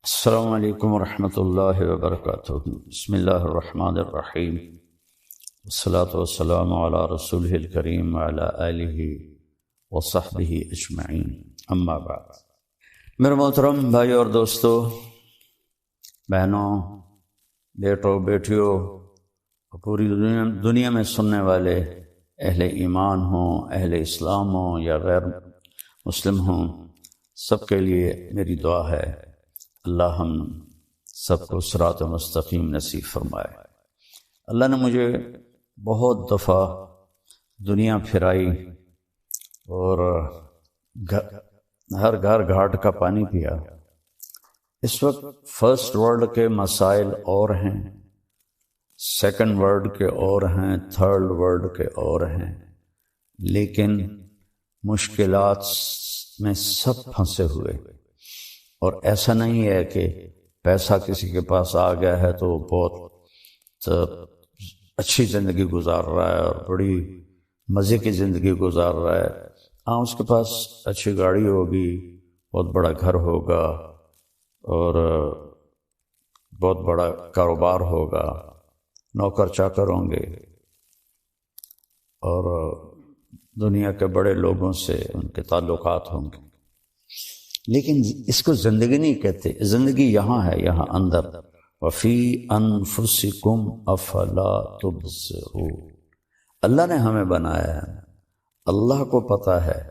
السلام علیکم ورحمۃ اللہ وبرکاتہ۔ بسم اللہ الرحمن الرحیم، والصلاة والسلام علی رسولہ الکریم وعلی آلہ وصحبہ اجمعین، اما بعد۔ میرے محترم بھائی اور دوستو، بہنوں، بیٹوں، بیٹیوں، پوری دنیا میں سننے والے اہل ایمان ہوں، اہل اسلام ہوں یا غیر مسلم ہوں، سب کے لیے میری دعا ہے اللہ ہم سب کو صراط مستقیم نصیب فرمائے۔ اللہ نے مجھے بہت دفعہ دنیا پھرائی اور ہر گھر گھاٹ کا پانی پیا۔ اس وقت فرسٹ ورلڈ کے مسائل اور ہیں، سیکنڈ ورلڈ کے اور ہیں، تھرڈ ورلڈ کے اور ہیں، لیکن مشکلات میں سب پھنسے ہوئے۔ اور ایسا نہیں ہے کہ پیسہ کسی کے پاس آ گیا ہے تو بہت اچھی زندگی گزار رہا ہے اور بڑی مزے کی زندگی گزار رہا ہے۔ ہاں، اس کے پاس اچھی گاڑی ہوگی، بہت بڑا گھر ہوگا اور بہت بڑا کاروبار ہوگا، نوکر چاکر ہوں گے اور دنیا کے بڑے لوگوں سے ان کے تعلقات ہوں گے، لیکن اس کو زندگی نہیں کہتے۔ زندگی یہاں ہے، یہاں اندر۔ وفی انفسکم افلا تبصرون، اللہ نے ہمیں بنایا ہے، اللہ کو پتہ ہے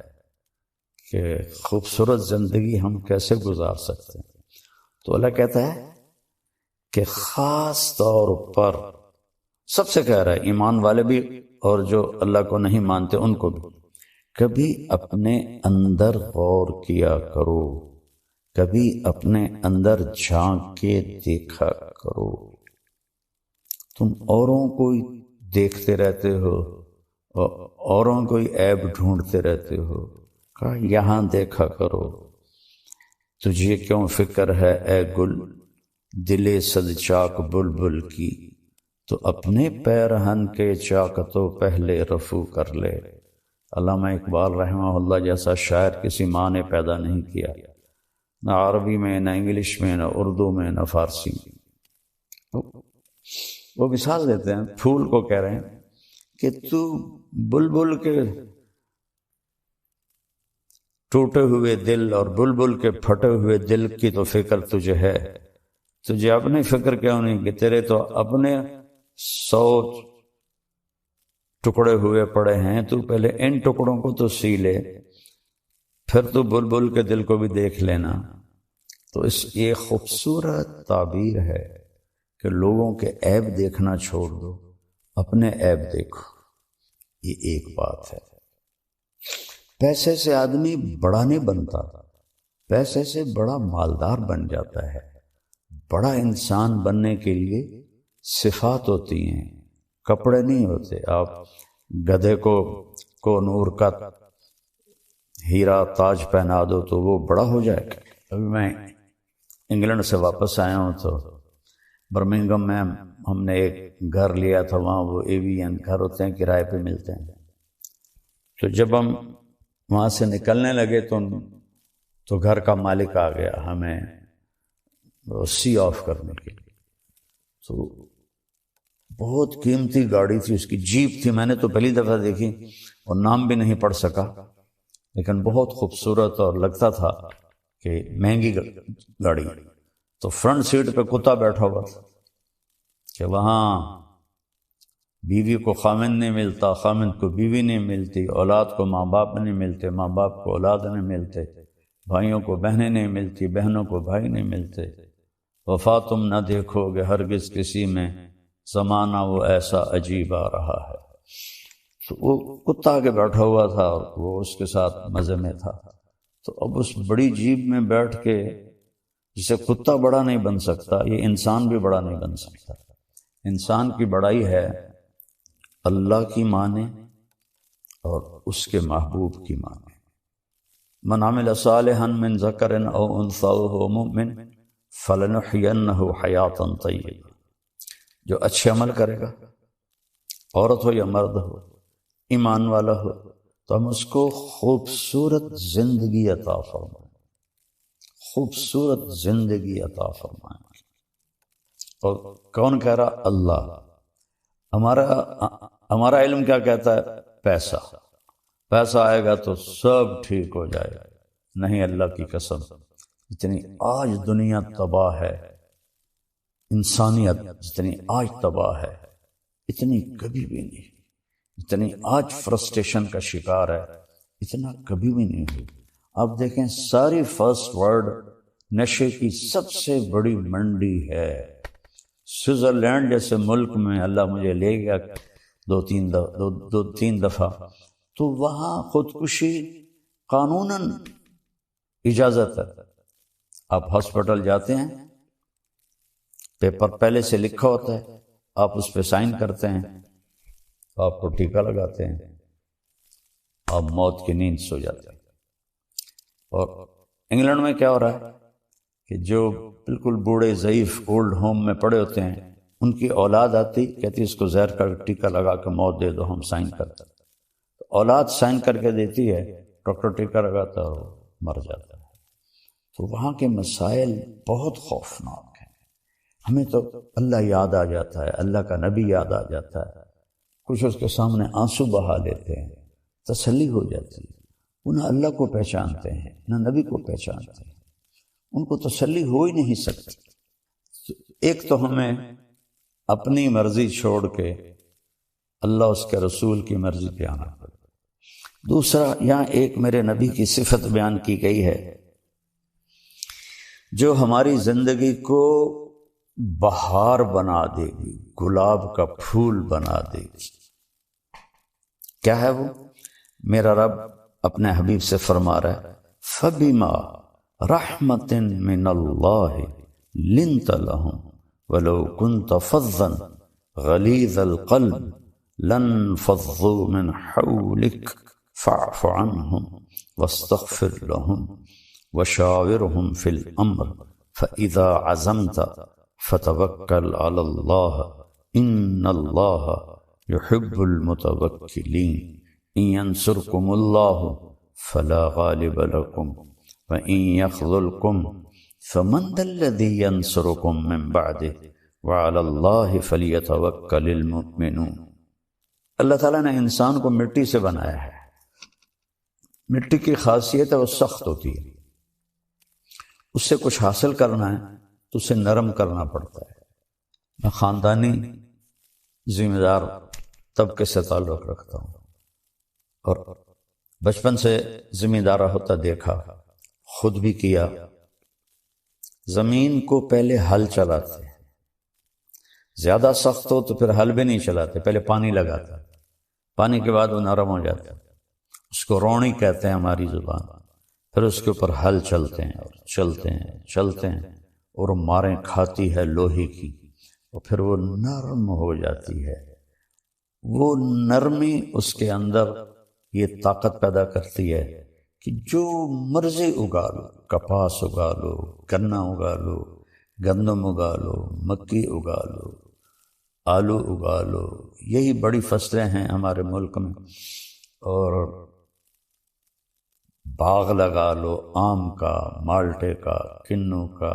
کہ خوبصورت زندگی ہم کیسے گزار سکتے ہیں۔ تو اللہ کہتا ہے کہ خاص طور پر سب سے کہہ رہا ہے، ایمان والے بھی اور جو اللہ کو نہیں مانتے ان کو بھی، کبھی اپنے اندر غور کیا کرو، کبھی اپنے اندر جھانک کے دیکھا کرو۔ تم اوروں کو دیکھتے رہتے ہو اور اوروں کو عیب ڈھونڈتے رہتے ہو، کہا یہاں دیکھا کرو۔ تجھے کیوں فکر ہے اے گل دل صد چاک بلبل کی، تو اپنے پیرہن کے چاک تو پہلے رفو کر لے۔ علامہ اقبال رحمہ اللہ جیسا شاعر کسی ماں نے پیدا نہیں کیا، نہ عربی میں، نہ انگلش میں، نہ اردو میں، نہ فارسی میں۔ وہ مثال دیتے ہیں، پھول کو کہہ رہے ہیں کہ تو بلبل کے ٹوٹے ہوئے دل اور بلبل کے پھٹے ہوئے دل کی تو فکر تجھے ہے، تجھے اپنی فکر کیوں نہیں کہ تیرے تو اپنے 100 ٹکڑے ہوئے پڑے ہیں، تو پہلے ان ٹکڑوں کو تو سی لے، پھر تو بلبل کے دل کو بھی دیکھ لینا۔ تو یہ خوبصورت تعبیر ہے کہ لوگوں کے عیب دیکھنا چھوڑ دو، اپنے عیب دیکھو۔ یہ ایک بات ہے۔ پیسے سے آدمی بڑا نہیں بنتا، پیسے سے بڑا مالدار بن جاتا ہے۔ بڑا انسان بننے کے لیے صفات ہوتی ہیں، کپڑے نہیں ہوتے۔ آپ گدھے کو نور کا ہیرا تاج پہنا دو تو وہ بڑا ہو جائے گا۔ ابھی میں انگلینڈ سے واپس آیا ہوں تو برمنگھم میں ہم نے ایک گھر لیا تھا، وہاں وہ ایوین گھر ہوتے ہیں، کرائے پہ ملتے ہیں۔ تو جب ہم وہاں سے نکلنے لگے تو گھر کا مالک آ گیا ہمیں سی آف کرنے کے لیے۔ تو بہت قیمتی گاڑی تھی، اس کی جیپ تھی، میں نے تو پہلی دفعہ دیکھی اور نام بھی نہیں پڑھ سکا، لیکن بہت خوبصورت اور لگتا تھا کہ مہنگی گاڑی۔ تو فرنٹ سیٹ پہ کتا بیٹھا ہوا تھا کہ وہاں بیوی کو خامند نہیں ملتا، خامند کو بیوی نہیں ملتی، اولاد کو ماں باپ نہیں ملتے، ماں باپ کو اولاد نہیں ملتے، بھائیوں کو بہنیں نہیں ملتی، بہنوں کو بھائی نہیں ملتے۔ وفا تم نہ دیکھو گے ہرگز کسی میں، زمانہ وہ ایسا عجیب آ رہا ہے۔ تو وہ کتا آگے بیٹھا ہوا تھا اور وہ اس کے ساتھ مزے میں تھا۔ تو اب اس بڑی جیپ میں بیٹھ کے، جسے کتا بڑا نہیں بن سکتا، یہ انسان بھی بڑا نہیں بن سکتا۔ انسان کی بڑائی ہے اللہ کی مانے اور اس کے محبوب کی مانے۔ من عمل صالحا من ذکر او انثی وهو مؤمن فلنحینہ حیاتا طیبہ، جو اچھے عمل کرے گا، عورت ہو یا مرد ہو، ایمان والا ہو، تو ہم اس کو خوبصورت زندگی عطا فرمائیں، خوبصورت زندگی عطا فرمائیں۔ اور کون کہہ رہا؟ اللہ۔ ہمارا علم کیا کہتا ہے؟ پیسہ آئے گا تو سب ٹھیک ہو جائے گا۔ نہیں، اللہ کی قسم، اتنی آج دنیا تباہ ہے، انسانیت جتنی آج تباہ ہے اتنی کبھی بھی نہیں، اتنی آج فرسٹریشن کا شکار ہے اتنا کبھی بھی نہیں ہوئی۔ آپ دیکھیں ساری فرسٹ ورلڈ نشے کی سب سے بڑی منڈی ہے۔ سوئٹزرلینڈ جیسے ملک میں اللہ مجھے لے گیا دو تین دفعہ، تو وہاں خودکشی قانوناً اجازت ہے۔ آپ ہاسپٹل جاتے ہیں، پیپر پہلے سے لکھا ہوتا ہے، آپ اس پہ سائن کرتے ہیں، آپ کو ٹیکا لگاتے ہیں، آپ موت کی نیند سو جاتے ہیں۔ اور انگلینڈ میں کیا ہو رہا ہے کہ جو بالکل بوڑھے ضعیف اولڈ ہوم میں پڑے ہوتے ہیں، ان کی اولاد آتی کہتی اس کو زہر کا ٹیکا لگا کے موت دے دو، ہم سائن کرتے ہیں۔ تو اولاد سائن کر کے دیتی ہے، ڈاکٹر ٹیکا لگاتا ہے اور مر جاتا ہے۔ تو وہاں کے مسائل بہت خوفناک ہیں۔ ہمیں تو اللہ یاد آ جاتا ہے، اللہ کا نبی یاد آ جاتا ہے، کچھ اس کے سامنے آنسو بہا لیتے ہیں، تسلی ہو جاتی ہے۔ وہ نہ اللہ کو پہچانتے ہیں نہ نبی کو پہچانتے ہیں، ان کو تسلی ہو ہی نہیں سکتی۔ ایک تو ہمیں اپنی مرضی چھوڑ کے اللہ اس کے رسول کی مرضی پہ آنا پڑے۔ دوسرا، یہاں ایک میرے نبی کی صفت بیان کی گئی ہے جو ہماری زندگی کو بہار بنا دے گی، گلاب کا پھول بنا دے گی۔ کیا ہے وہ؟ میرا رب اپنے حبیب سے فرما رہا ہے، فَبِمَا رَحْمَةٍ مِّنَ اللَّهِ لِنْتَ لَهُمْ وَلَوْ كُنْتَ فَظًّا غَلِيظَ الْقَلْبِ لَانفَضُّوا مِنْ حَوْلِكَ فَاعْفُ عَنْهُمْ وَاسْتَغْفِرْ لَهُمْ وَشَاوِرْهُمْ فِي الْأَمْرِ فَإِذَا عَزَمْتَ فَتَوَكَّلْ عَلَى اللَّهِ إِنَّ اللَّهَ يُحِبُّ الْمُتَوَكِّلِينَ إِن يَنْصُرْكُمُ اللَّهُ فَلَا غَالِبَ لَكُمْ وَإِن يَخْذُلْكُمْ فَمَنْ ذَا الَّذِي يَنْصُرُكُمْ مِنْ بَعْدِهِ وَعَلَى اللَّهِ فَلْيَتَوَكَّلِ الْمُؤْمِنُونَ۔ اللہ تعالیٰ نے انسان کو مٹی سے بنایا ہے۔ مٹی کی خاصیت ہے وہ سخت ہوتی ہے، اس سے کچھ حاصل کرنا ہے تو اسے نرم کرنا پڑتا ہے۔ میں خاندانی ذمہ دار طبقے سے تعلق رکھتا ہوں اور بچپن سے ذمہ دارہ ہوتا دیکھا، خود بھی کیا۔ زمین کو پہلے ہل چلاتے، زیادہ سخت ہو تو پھر ہل بھی نہیں چلاتے، پہلے پانی لگاتا، پانی کے بعد وہ نرم ہو جاتا، اس کو روڑی کہتے ہیں ہماری زبان۔ پھر اس کے اوپر ہل چلتے ہیں اور چلتے ہیں اور ماریں کھاتی ہے لوہے کی، اور پھر وہ نرم ہو جاتی ہے۔ وہ نرمی اس کے اندر یہ طاقت پیدا کرتی ہے کہ جو مرضی اگا لو، کپاس اگا لو، گنا اگا لو، گندم اگا لو، مکی اگا لو، آلو اگا لو، یہی بڑی فصلیں ہیں ہمارے ملک میں۔ اور باغ لگا لو، آم کا، مالٹے کا، کنو کا،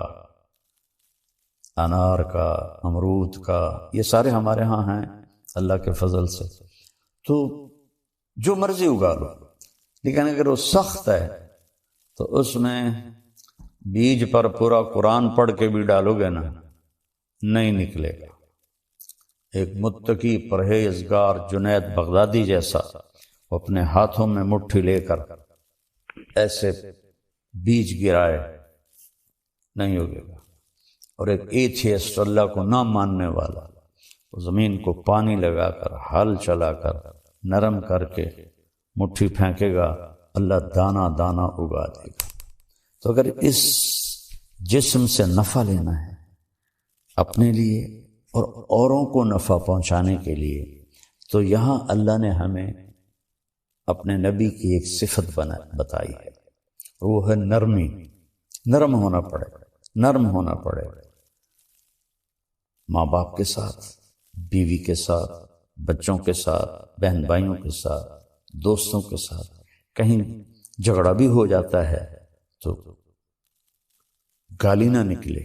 انار کا، امرود کا، یہ سارے ہمارے ہاں ہیں اللہ کے فضل سے۔ تو جو مرضی اگا لو، لیکن اگر وہ سخت ہے تو اس میں بیج پر پورا قرآن پڑھ کے بھی ڈالو گے نا، نہیں نکلے گا۔ ایک متقی پرہیزگار جنید بغدادی جیسا اپنے ہاتھوں میں مٹھی لے کر ایسے بیج گرائے، نہیں ہوگے گا۔ اور ایک ایتھیسٹ، اللہ کو نہ ماننے والا، زمین کو پانی لگا کر، ہل چلا کر، نرم کر کے مٹھی پھینکے گا، اللہ دانا دانا اگا دے گا۔ تو اگر اس جسم سے نفع لینا ہے اپنے لیے اور اوروں کو نفع پہنچانے کے لیے، تو یہاں اللہ نے ہمیں اپنے نبی کی ایک صفت بتائی ہے، وہ ہے نرمی۔ نرم ہونا پڑے ماں باپ کے ساتھ، بیوی کے ساتھ، بچوں کے ساتھ، بہن بھائیوں کے ساتھ، دوستوں کے ساتھ۔ کہیں جھگڑا بھی ہو جاتا ہے تو گالی نہ نکلے،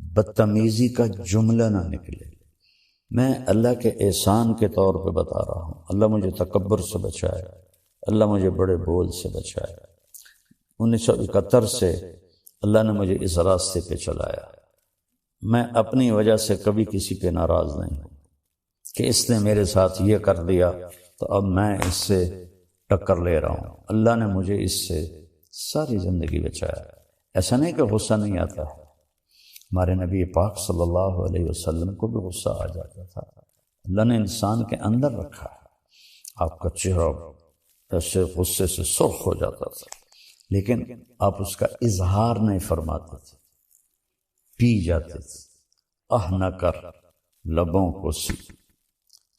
بدتمیزی کا جملہ نہ نکلے۔ میں اللہ کے احسان کے طور پہ بتا رہا ہوں، اللہ مجھے تکبر سے بچائے، اللہ مجھے بڑے بول سے بچائے۔ 1971 سے اللہ نے مجھے اس راستے پہ چلایا۔ میں اپنی وجہ سے کبھی کسی پہ ناراض نہیں ہوں کہ اس نے میرے ساتھ یہ کر دیا تو اب میں اس سے ٹکر لے رہا ہوں۔ اللہ نے مجھے اس سے ساری زندگی بچایا۔ ایسا نہیں کہ غصہ نہیں آتا ہے، ہمارے نبی پاک صلی اللہ علیہ وسلم کو بھی غصہ آ جاتا تھا۔ اللہ نے انسان کے اندر رکھا ہے۔ آپ کا چہرہ ایسے غصے سے سرخ ہو جاتا تھا، لیکن آپ اس کا اظہار نہیں فرماتے تھے، پی جاتے تھے۔ نہ کر لبوں کو سی،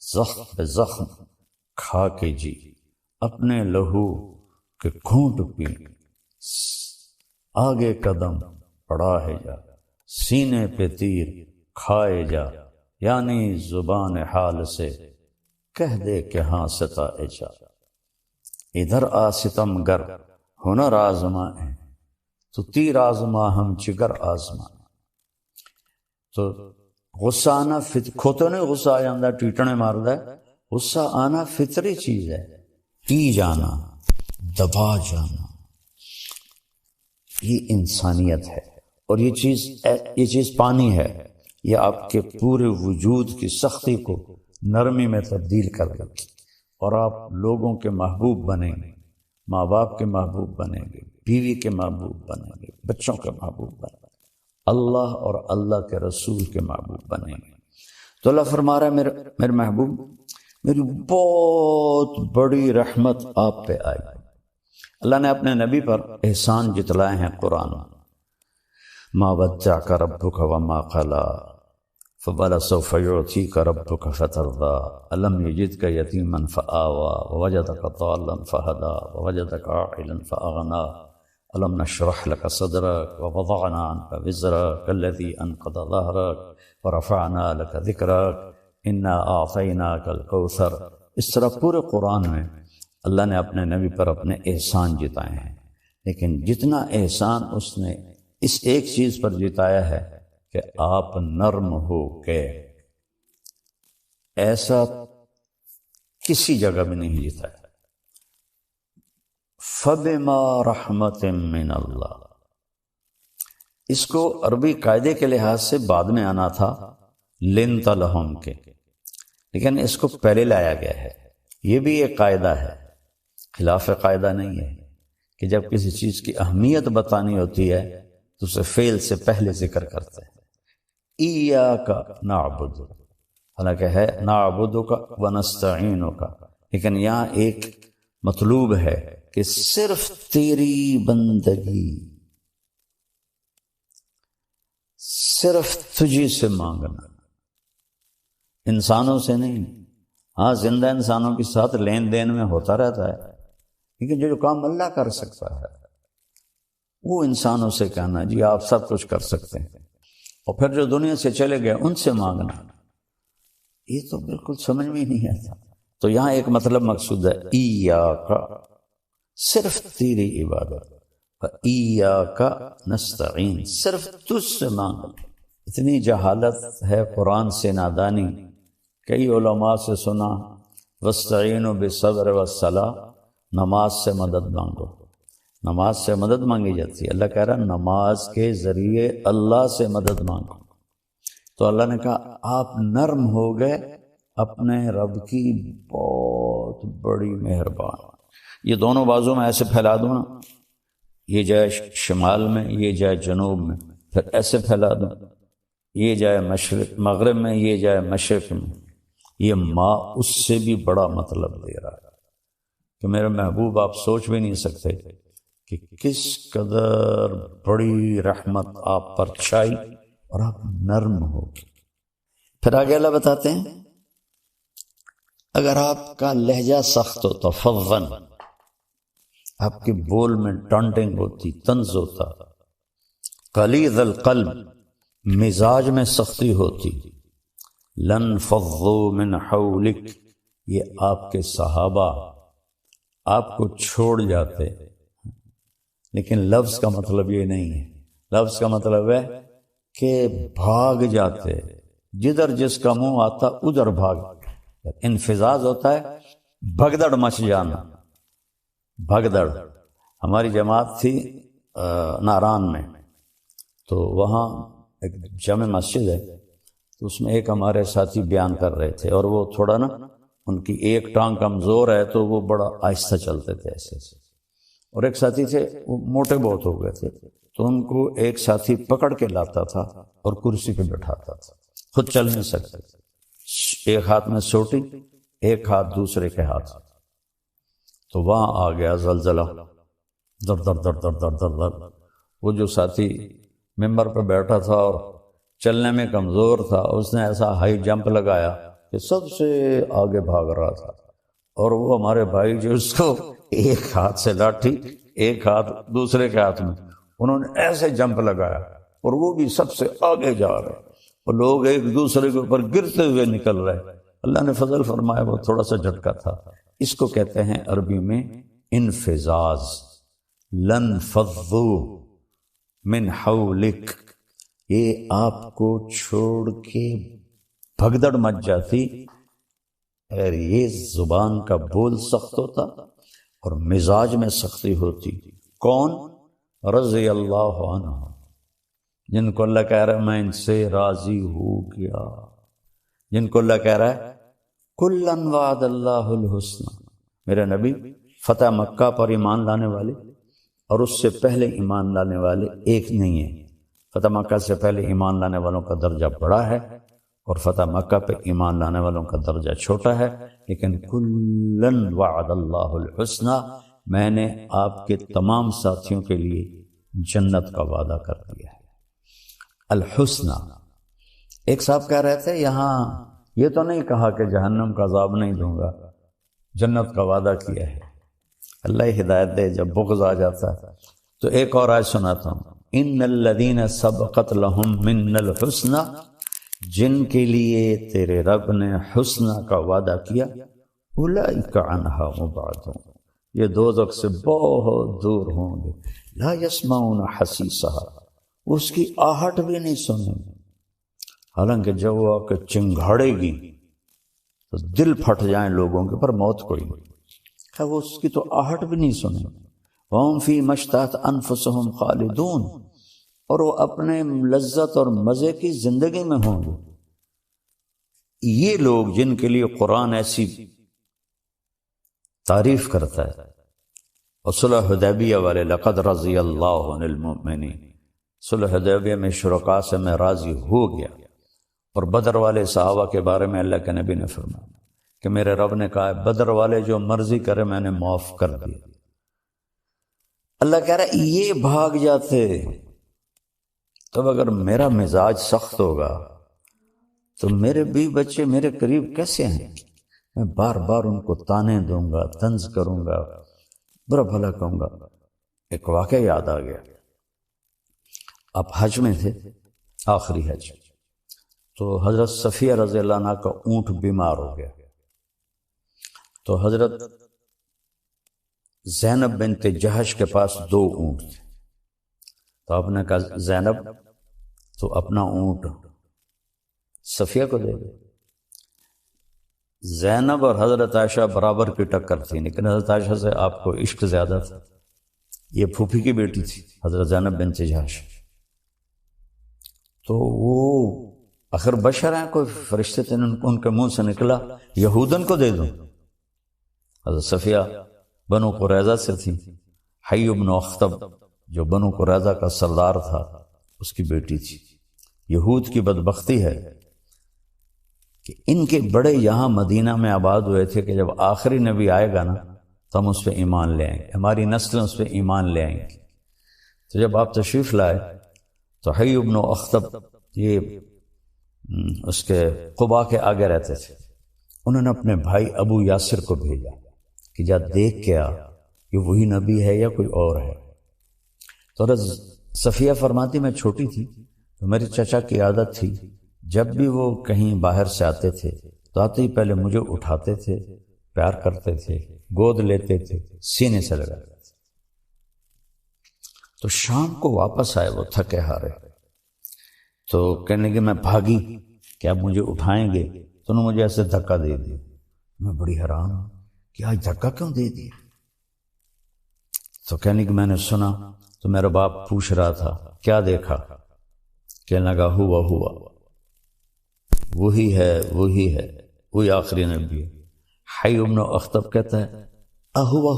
زخم پہ زخم کھا کے جی، اپنے لہو کے گھونٹ پی، آگے قدم بڑھا ہے جا، سینے پہ تیر کھائے جا، یعنی زبان حال سے کہہ دے کہ ہاں ستائے جا۔ ادھر آ ستم گر ہنر آزما ہے، تو تیر آزما ہم جگر آزما۔ تو غصہ آنا کھوتوں نے غصہ آ جاندہ ٹیٹنے مار دے، غصہ آنا فطری چیز ہے۔ پی جانا، دبا جانا، یہ انسانیت ہے، اور یہ چیز پانی ہے، یہ آپ کے پورے وجود کی سختی کو نرمی میں تبدیل کر دے گی، اور آپ لوگوں کے محبوب بنیں گے، ماں باپ کے محبوب بنیں گے، بیوی کے محبوب بنیں گے، بچوں کے محبوب بنیں گے، اللہ اور اللہ کے رسول کے محبوب بنیں گے۔ تو اللہ فرما رہا ہے میرے محبوب، میری بہت بڑی رحمت آپ پہ آئی۔ اللہ نے اپنے نبی پر احسان جتلائے ہیں قرآن میں۔ ما ودعک ربک وما قلی فولسوف یعطیک ربک فترضی الم یجدک یتیما فآوی ووجدک ضالا فہدی ووجدک عائلا فأغنی الم نشرح لک صدرک ووضعنا عنک وزرک الذی انقض ظہرک ورفعنا لک ذکرک انا اعطیناک الکوثر۔ اس طرح پورے قرآن میں اللہ نے اپنے نبی پر اپنے احسان جتائے ہیں، لیکن جتنا احسان اس نے اس ایک چیز پر جتایا ہے کہ آپ نرم ہو کے، ایسا کسی جگہ بھی نہیں جتایا۔ فَبِمَا رَحْمَةٍ مِّنَ اللَّهِ، اس کو عربی قاعدے کے لحاظ سے بعد میں آنا تھا لِنْتَ لَهُمْ کے، لیکن اس کو پہلے لایا گیا ہے۔ یہ بھی ایک قاعدہ ہے، خلاف قاعدہ نہیں ہے کہ جب کسی چیز کی اہمیت بتانی ہوتی ہے تو اسے فعل سے پہلے ذکر کرتے ہیں۔ ایاک نعبد، حالانکہ ہے نعبدک ونستعینک، لیکن یہاں ایک مطلوب ہے کہ صرف تیری بندگی، صرف تجھی سے مانگنا، انسانوں سے نہیں۔ ہاں زندہ انسانوں کے ساتھ لین دین میں ہوتا رہتا ہے، لیکن جو کام اللہ کر سکتا ہے وہ انسانوں سے کہنا جی آپ سب کچھ کر سکتے ہیں، اور پھر جو دنیا سے چلے گئے ان سے مانگنا، یہ تو بالکل سمجھ میں نہیں آتا۔ تو یہاں ایک مطلب مقصود ہے، ایاک، صرف تیری عبادت، ایاک نستعین، صرف تجھ سے مانگ۔ اتنی جہالت ہے قرآن سے نادانی، کئی علماء سے سنا وَاسْتَعِينُوا بِالصَّبْرِ وَالصَّلَاةِ، نماز سے مدد مانگو، نماز سے مدد مانگی جاتی ہے۔ اللہ کہہ رہا ہے نماز کے ذریعے اللہ سے مدد مانگو۔ تو اللہ نے کہا آپ نرم ہو گئے، اپنے رب کی بہت بڑی مہربان۔ یہ دونوں بازو میں ایسے پھیلا دوں نا، یہ جائے شمال میں، یہ جائے جنوب میں، پھر ایسے پھیلا دوں، یہ جائے مغرب میں، یہ جائے مشرق میں، یہ ماں اس سے بھی بڑا مطلب دے رہا ہے کہ میرے محبوب آپ سوچ بھی نہیں سکتے کہ کس قدر بڑی رحمت آپ پر چھائی اور آپ نرم ہو گئے۔ پھر آگے اللہ بتاتے ہیں اگر آپ کا لہجہ سخت ہوتا، فظن، آپ کے بول میں ڈانٹنگ ہوتی، طنز ہوتا، غلیظ القلب، مزاج میں سختی ہوتی، لن فضوا من حولک، یہ آپ کے صحابہ آپ کو چھوڑ جاتے۔ لیکن لفظ کا مطلب یہ نہیں ہے، لفظ کا مطلب ہے کہ بھاگ جاتے، جدھر جس کا منہ آتا ادھر بھاگ۔ انفزاز ہوتا ہے بھگدڑ مچ جانا، بھگدڑ۔ ہماری جماعت تھی ناران میں، تو وہاں ایک جامع مسجد ہے، تو اس میں ایک ہمارے ساتھی بیان کر رہے تھے، اور وہ تھوڑا نا ان کی ایک ٹانگ کمزور ہے تو وہ بڑا آہستہ چلتے تھے ایسے ایسے، اور ایک ساتھی تھے وہ موٹے بہت ہو گئے تھے، تو ان کو ایک ساتھی پکڑ کے لاتا تھا اور کرسی پہ بٹھاتا تھا، خود چل نہیں سکتے، ایک ہاتھ میں سوٹی ایک ہاتھ دوسرے کے ہاتھ۔ تو وہاں آ گیا زلزلہ، در در در در در در در۔ وہ جو ساتھی ممبر پہ بیٹھا تھا اور چلنے میں کمزور تھا، اس نے ایسا ہائی جمپ لگایا کہ سب سے آگے بھاگ رہا تھا، اور وہ ہمارے بھائی جو اس کو ایک ہاتھ سے لاٹھی ایک ہاتھ دوسرے کے ہاتھ میں، انہوں نے ایسے جمپ لگایا اور وہ بھی سب سے آگے جا رہے، اور لوگ ایک دوسرے کے اوپر گرتے ہوئے نکل رہے۔ اللہ نے فضل فرمایا وہ تھوڑا سا جھٹکا تھا۔ اس کو کہتے ہیں عربی میں انفزاز۔ لن فضوا من حولک، یہ آپ کو چھوڑ کے بھگدڑ مچ جاتی اگر یہ زبان کا بول سخت ہوتا اور مزاج میں سختی ہوتی۔ کون؟ رضی اللہ عنہ، جن کو اللہ کہہ رہا ہے میں ان سے راضی ہو گیا، جن کو اللہ کہہ رہا ہے کلن وعد اللہ الحسنى۔ میرے نبی فتح مکہ پر ایمان لانے والے اور اس سے پہلے ایمان لانے والے ایک نہیں ہیں۔ فتح مکہ سے پہلے ایمان لانے والوں کا درجہ بڑا ہے اور فتح مکہ پہ ایمان لانے والوں کا درجہ چھوٹا ہے، لیکن کلن وعد اللہ الحسنى، میں نے آپ کے تمام ساتھیوں کے لیے جنت کا وعدہ کر دیا ہے۔ الحسنى، ایک صاحب کہہ رہے تھے یہاں یہ تو نہیں کہا کہ جہنم کا عذاب نہیں دوں گا، جنت کا وعدہ کیا ہے۔ اللہ ہدایت دے، جب بغض آ جاتا ہے تو ایک اور آیت سناتا ہوں۔ ان الذین سبقت لہم من الحسنى، جن کے لیے تیرے رب نے حسنہ کا وعدہ کیا، اولئک عنہا مبعدون، یہ دوزخ سے بہت دور ہوں گے۔ لا یسمعون حسیسہا، اس کی آہٹ بھی نہیں سنیں گے، حالانکہ جب وہ آ کے چنگھاڑے گی تو دل پھٹ جائیں لوگوں کے، پر موت کوئی نہیں، کہ وہ اس کی تو آہٹ بھی نہیں سنیں۔ وَهُمْ فِي مَا اشْتَهَتْ أَنفُسُهُمْ خَالِدُونَ، اور وہ اپنے لذت اور مزے کی زندگی میں ہوں گے۔ یہ لوگ جن کے لیے قرآن ایسی تعریف کرتا ہے، اور صلح حدیبیہ والے لقد رضی اللہ عن المؤمنین، صلح حدیبیہ میں شرکاء سے میں راضی ہو گیا، اور بدر والے صحابہ کے بارے میں اللہ کے نبی نے فرمایا کہ میرے رب نے کہا ہے بدر والے جو مرضی کرے میں نے معاف کر دیا۔ اللہ کہہ رہا ہے یہ بھاگ جاتے، تب اگر میرا مزاج سخت ہوگا تو میرے بیوی بچے میرے قریب کیسے ہیں؟ میں بار بار ان کو تانے دوں گا، طنز کروں گا، برا بھلا کہوں گا۔ ایک واقعہ یاد آ گیا، آپ حج میں تھے، آخری حج، تو حضرت صفیہ رضی اللہ عنہ کا اونٹ بیمار ہو گیا، تو حضرت زینب بنت جہش کے پاس 2 اونٹ تھے، تو آپ نے کہا زینب تو اپنا اونٹ صفیہ کو دے دے۔ زینب اور حضرت عائشہ برابر کی ٹکر تھی، لیکن حضرت عائشہ سے آپ کو عشق زیادہ تھا، یہ پھوپھی کی بیٹی تھی حضرت زینب بنت جہش، تو وہ آخر بشر ہیں، کوئی فرشتے تھے، ان کے منہ سے نکلا یہودن کو دے دوں۔ حضرت صفیہ بنو قریظہ سے تھی، حی بن اخطب جو بنو قریظہ کا سردار تھا اس کی بیٹی تھی۔ یہود کی بدبختی ہے کہ ان کے بڑے یہاں مدینہ میں آباد ہوئے تھے کہ جب آخری نبی آئے گا نا تو ہم اس پہ ایمان لے آئیں گے، ہماری نسلیں اس پہ ایمان لے آئیں گی۔ تو جب آپ تشریف لائے تو حی بن اخطب یہ اس کے قباء کے آگے رہتے تھے، انہوں نے اپنے بھائی ابو یاسر کو بھیجا کہ جا دیکھ کے آ کہ وہی نبی ہے یا کوئی اور ہے۔ تو حضرت صفیہ فرماتی میں چھوٹی تھی تو میری چچا کی عادت تھی جب بھی وہ کہیں باہر سے آتے تھے تو آتے ہی پہلے مجھے اٹھاتے تھے، پیار کرتے تھے، گود لیتے تھے، سینے سے لگاتے تھے۔ تو شام کو واپس آئے وہ تھکے ہارے، تو کہنے کہ میں بھاگی کہ اب مجھے اٹھائیں گے، تو انہوں نے مجھے ایسے دھکا دے دیا۔ میں بڑی حیران ہوں کہ آج دھکا کیوں دے دیا؟ تو کہنے کہ میں نے سنا تو میرا باپ پوچھ رہا تھا کیا دیکھا؟ کہنے لگا ہوا وہی ہے وہی آخری نبی ہے۔ حی بن اخطب کہتا ہے ہوا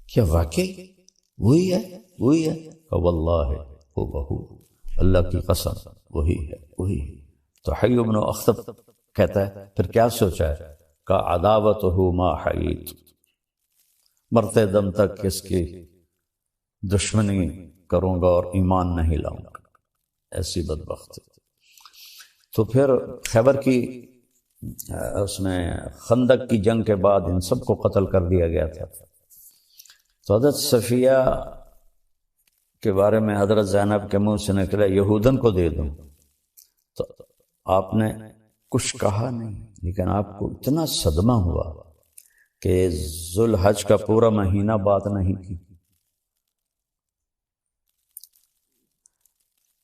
کیا واقعی وہی ہے؟ واللہ ہوا اللہ کی قسم وہی ہے۔ تو حی بن اخطب کہتا ہے پھر کیا سوچا ہے؟ کہ عداوتہ ما حییت، مرتے دم تک اس کی دشمنی کروں گا اور ایمان نہیں لاؤں گا، ایسی بدبخت۔ تو پھر خیبر کی اس میں خندق کی جنگ کے بعد ان سب کو قتل کر دیا گیا تھا۔ تو حضرت صفیہ کے بارے میں حضرت زینب کے منہ سے نکلا یہودن کو دے دوں، تو آپ نے کچھ کہا نہیں، لیکن آپ کو اتنا صدمہ ہوا کہ ذوالحج کا پورا مہینہ بات نہیں کی،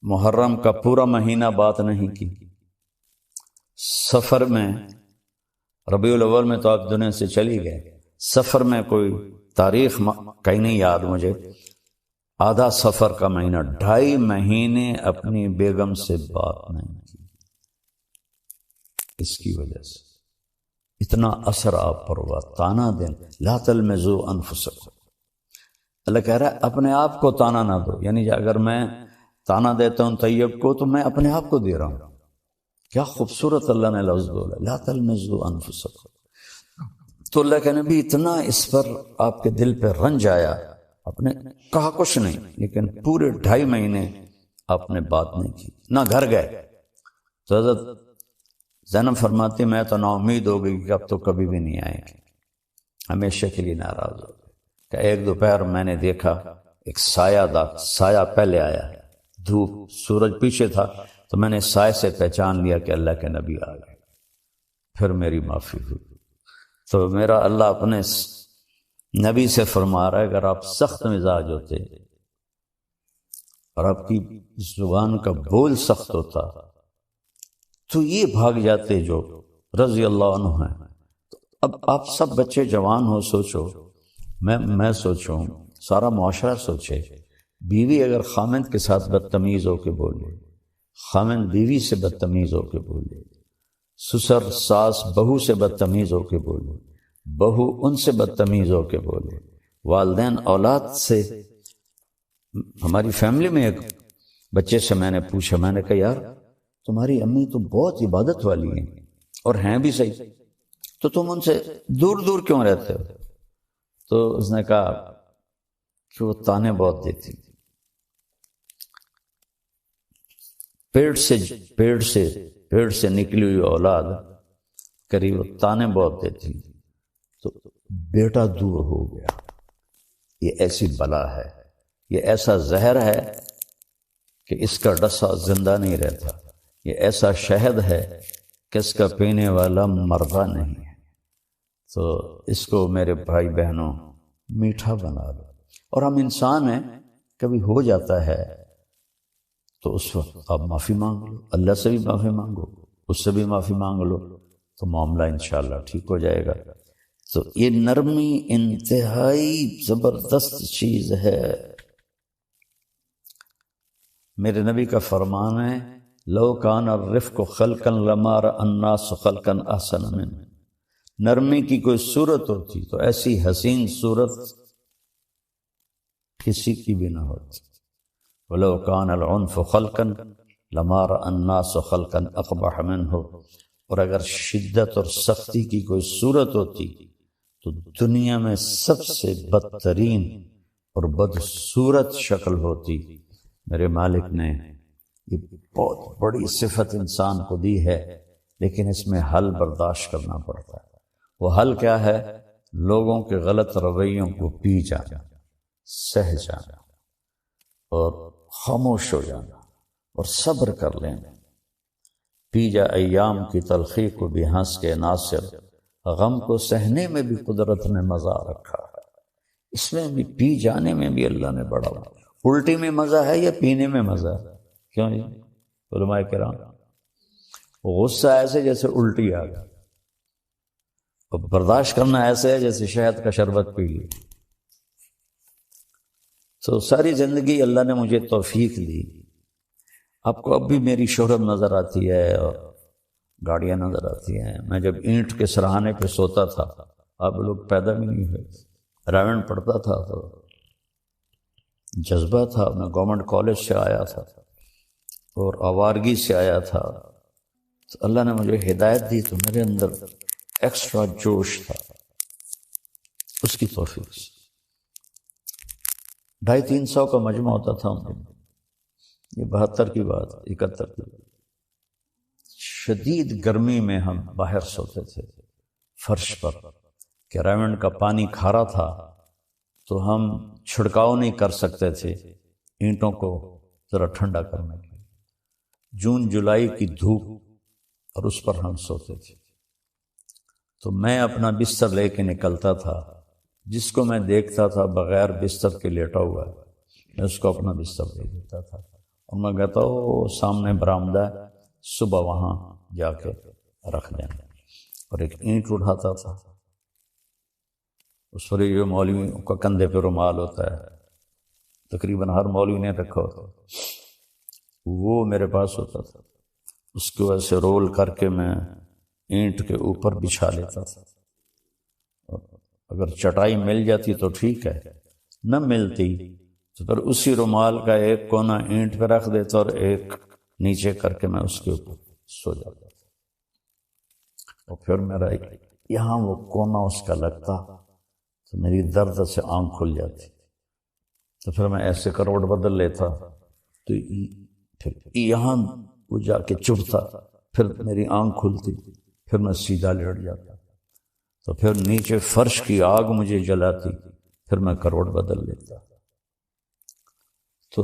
محرم کا پورا مہینہ بات نہیں کی، سفر میں ربیع الاول میں تو آپ دنیا سے چلی گئے، سفر میں کوئی تاریخ کہیں نہیں یاد مجھے، آدھا سفر کا مہینہ 2.5 مہینے اپنی بیگم سے بات نہیں کی۔ اس کی وجہ سے اتنا اثر آپ پر ہوا، تانا دیں لا تلمزوا انفسکم، اللہ کہہ رہا ہے اپنے آپ کو تانا نہ دو، یعنی اگر میں تانا دیتا ہوں طیب کو تو میں اپنے آپ کو دے رہا ہوں۔ کیا خوبصورت اللہ نے لفظ بولا لا تلمزوا انفسکم۔ تو اللہ کے نبی اتنا اس پر آپ کے دل پہ رنج آیا، آپ نے کہا کچھ نہیں، لیکن پورے 2.5 مہینے آپ نے بات نہیں کی، نہ گھر گئے۔ تو حضرت زینب فرماتی میں تو نا امید ہو گئی کہ اب تو کبھی بھی نہیں آئیں گے، ہمیشہ کے لیے ناراض ہو گئے۔ کہ ایک دوپہر میں نے دیکھا ایک سایہ پہلے آیا، دھوپ سورج پیچھے تھا، تو میں نے سائے سے پہچان لیا کہ اللہ کے نبی آ گئے، پھر میری معافی ہوئی۔ تو میرا اللہ اپنے نبی سے فرما رہا ہے اگر آپ سخت مزاج ہوتے اور آپ کی زبان کا بول سخت ہوتا تو یہ بھاگ جاتے جو رضی اللہ عنہ ہیں۔ تو اب آپ سب بچے جوان ہو، سوچو، میں سوچوں، سارا معاشرہ سوچے، بیوی اگر خامند کے ساتھ بدتمیز ہو کے بولے، خامند بیوی سے بدتمیز ہو کے بولے، سسر ساس بہو سے بدتمیز ہو کے بولے، بہو ان سے بدتمیز ہو کے بولے، والدین اولاد سے۔ ہماری فیملی میں ایک بچے سے میں نے پوچھا، میں نے کہا یار تمہاری امی تو بہت عبادت والی ہیں اور ہیں بھی صحیح، تو تم ان سے دور دور کیوں رہتے ہو؟ تو اس نے کہا کہ وہ تانے بہت دیتی، پیڑ سے نکلی ہوئی اولاد قریب تانے بہت دیتی، تو بیٹا دور ہو گیا۔ یہ ایسی بلا ہے، یہ ایسا زہر ہے کہ اس کا ڈسا زندہ نہیں رہتا، یہ ایسا شہد ہے کہ اس کا پینے والا مردہ نہیں ہے۔ تو اس کو میرے بھائی بہنوں میٹھا بنا لو، اور ہم انسان ہیں، کبھی ہو جاتا ہے تو اس وقت آپ معافی مانگ لو، اللہ سے بھی معافی مانگو، اس سے بھی معافی مانگ لو، تو معاملہ انشاءاللہ ٹھیک ہو جائے گا۔ تو یہ نرمی انتہائی زبردست چیز ہے۔ میرے نبی کا فرمان ہے لو کان الرفق خلقا لما رأى الناس خلقا احسن منه، نرمی کی کوئی صورت ہوتی تو ایسی حسین صورت کسی کی بھی نہ ہوتی، ولو کان العنف خلقا لما رأى الناس خلقا اقبح منه، اور اگر شدت اور سختی کی کوئی صورت ہوتی تو دنیا میں سب سے بدترین اور بدصورت شکل ہوتی۔ میرے مالک نے یہ بہت بڑی صفت انسان کو دی ہے، لیکن اس میں حل برداشت کرنا پڑتا ہے۔ وہ حل کیا ہے؟ لوگوں کے غلط رویوں کو پی جانا، سہ جانا اور خاموش ہو جانا اور صبر کر لینا۔ پی جا ایام کی تلخی کو بھی ہنس کے ناصر، غم کو سہنے میں بھی قدرت نے مزہ رکھا ہے، اس میں بھی پی جانے میں بھی اللہ نے بڑا الٹی میں مزہ ہے یا پینے میں مزہ ہے؟ کیوں جی علماء کرام؟ غصہ ایسے جیسے الٹی آ گئی، اور برداشت کرنا ایسے ہے جیسے شہد کا شربت پی لی۔ تو ساری زندگی اللہ نے مجھے توفیق دی۔ آپ کو اب بھی میری شہرت نظر آتی ہے اور گاڑیاں نظر آتی ہیں۔ میں جب اینٹ کے سرہانے پہ سوتا تھا، آپ لوگ پیدا بھی نہیں ہوئے، رائمنڈ پڑھتا تھا تو جذبہ تھا، میں گورنمنٹ کالج سے آیا تھا اور آوارگی سے آیا تھا، تو اللہ نے مجھے ہدایت دی تو میرے اندر ایکسٹرا جوش تھا، اس کی توفیق سے 250-300 کا مجمع ہوتا تھا ان دنوں، یہ 72 کی بات، 71 کی بات۔ شدید گرمی میں ہم باہر سوتے تھے فرش پر، کہ رائمنڈ کا پانی کھارا تھا تو ہم چھڑکاؤ نہیں کر سکتے تھے اینٹوں کو ذرا ٹھنڈا کرنے کے لیے، جون جولائی کی دھوپ، اور اس پر ہم سوتے تھے۔ تو میں اپنا بستر لے کے نکلتا تھا، جس کو میں دیکھتا تھا بغیر بستر کے لیٹا ہوا ہے، میں اس کو اپنا بستر دے دیتا تھا، اور میں کہتا ہوں سامنے برآمدہ ہے، صبح وہاں جا کے رکھ دینا، اور ایک اینٹ اٹھاتا تھا، اس پر جو مولوی کا کندھے پہ رومال ہوتا ہے، تقریباً ہر مولوی نے رکھا ہوتا، وہ میرے پاس ہوتا تھا، اس کو ایسے رول کر کے میں اینٹ کے اوپر بچھا لیتا تھا، اگر چٹائی مل جاتی تو ٹھیک ہے، نہ ملتی تو پھر اسی رومال کا ایک کونا اینٹ پہ رکھ دیتا اور ایک نیچے کر کے میں اس کے اوپر سو جاتا تھا، اور پھر میرا یہاں وہ کونا اس کا لگتا تو میری درد سے آنکھ کھل جاتی، تو پھر میں ایسے کروٹ بدل لیتا تو پھر یہاں وہ جا کے چبھتا، پھر میری آنکھ کھلتی، پھر میں سیدھا لیٹ جاتا، تو پھر نیچے فرش کی آگ مجھے جلاتی، پھر میں کروٹ بدل لیتا۔ تو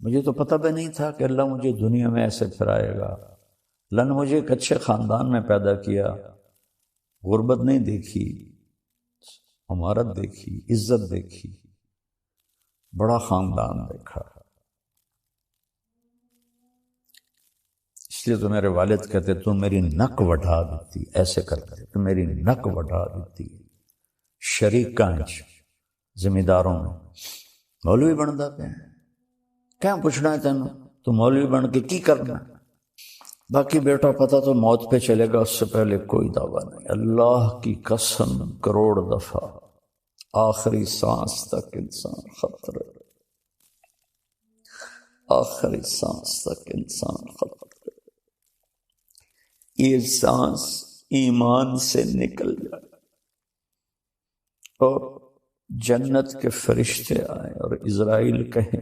مجھے تو پتہ بھی نہیں تھا کہ اللہ مجھے دنیا میں ایسے پھرائے گا۔ اللہ نے مجھے ایک اچھے خاندان میں پیدا کیا، غربت نہیں دیکھی، امارت دیکھی، عزت دیکھی، بڑا خاندان دیکھا۔ اس لیے تو میرے والد کہتے تو میری نک وٹھا دیتی، ایسے کرتے تو میری نک وٹھا دیتی۔ شریکانچ زمینداروں میں مولوی بنتا پہ کیا پوچھنا ہے تینوں، تو مولوی بن کے کی کرنا، باقی بیٹا پتہ تو موت پہ چلے گا، اس سے پہلے کوئی دعویٰ نہیں۔ اللہ کی قسم کروڑ دفعہ آخری سانس تک انسان خطرے، آخری سانس تک انسان خطرے، یہ سانس ایمان سے نکل جائے اور جنت کے فرشتے آئیں اور اسرائیل کہیں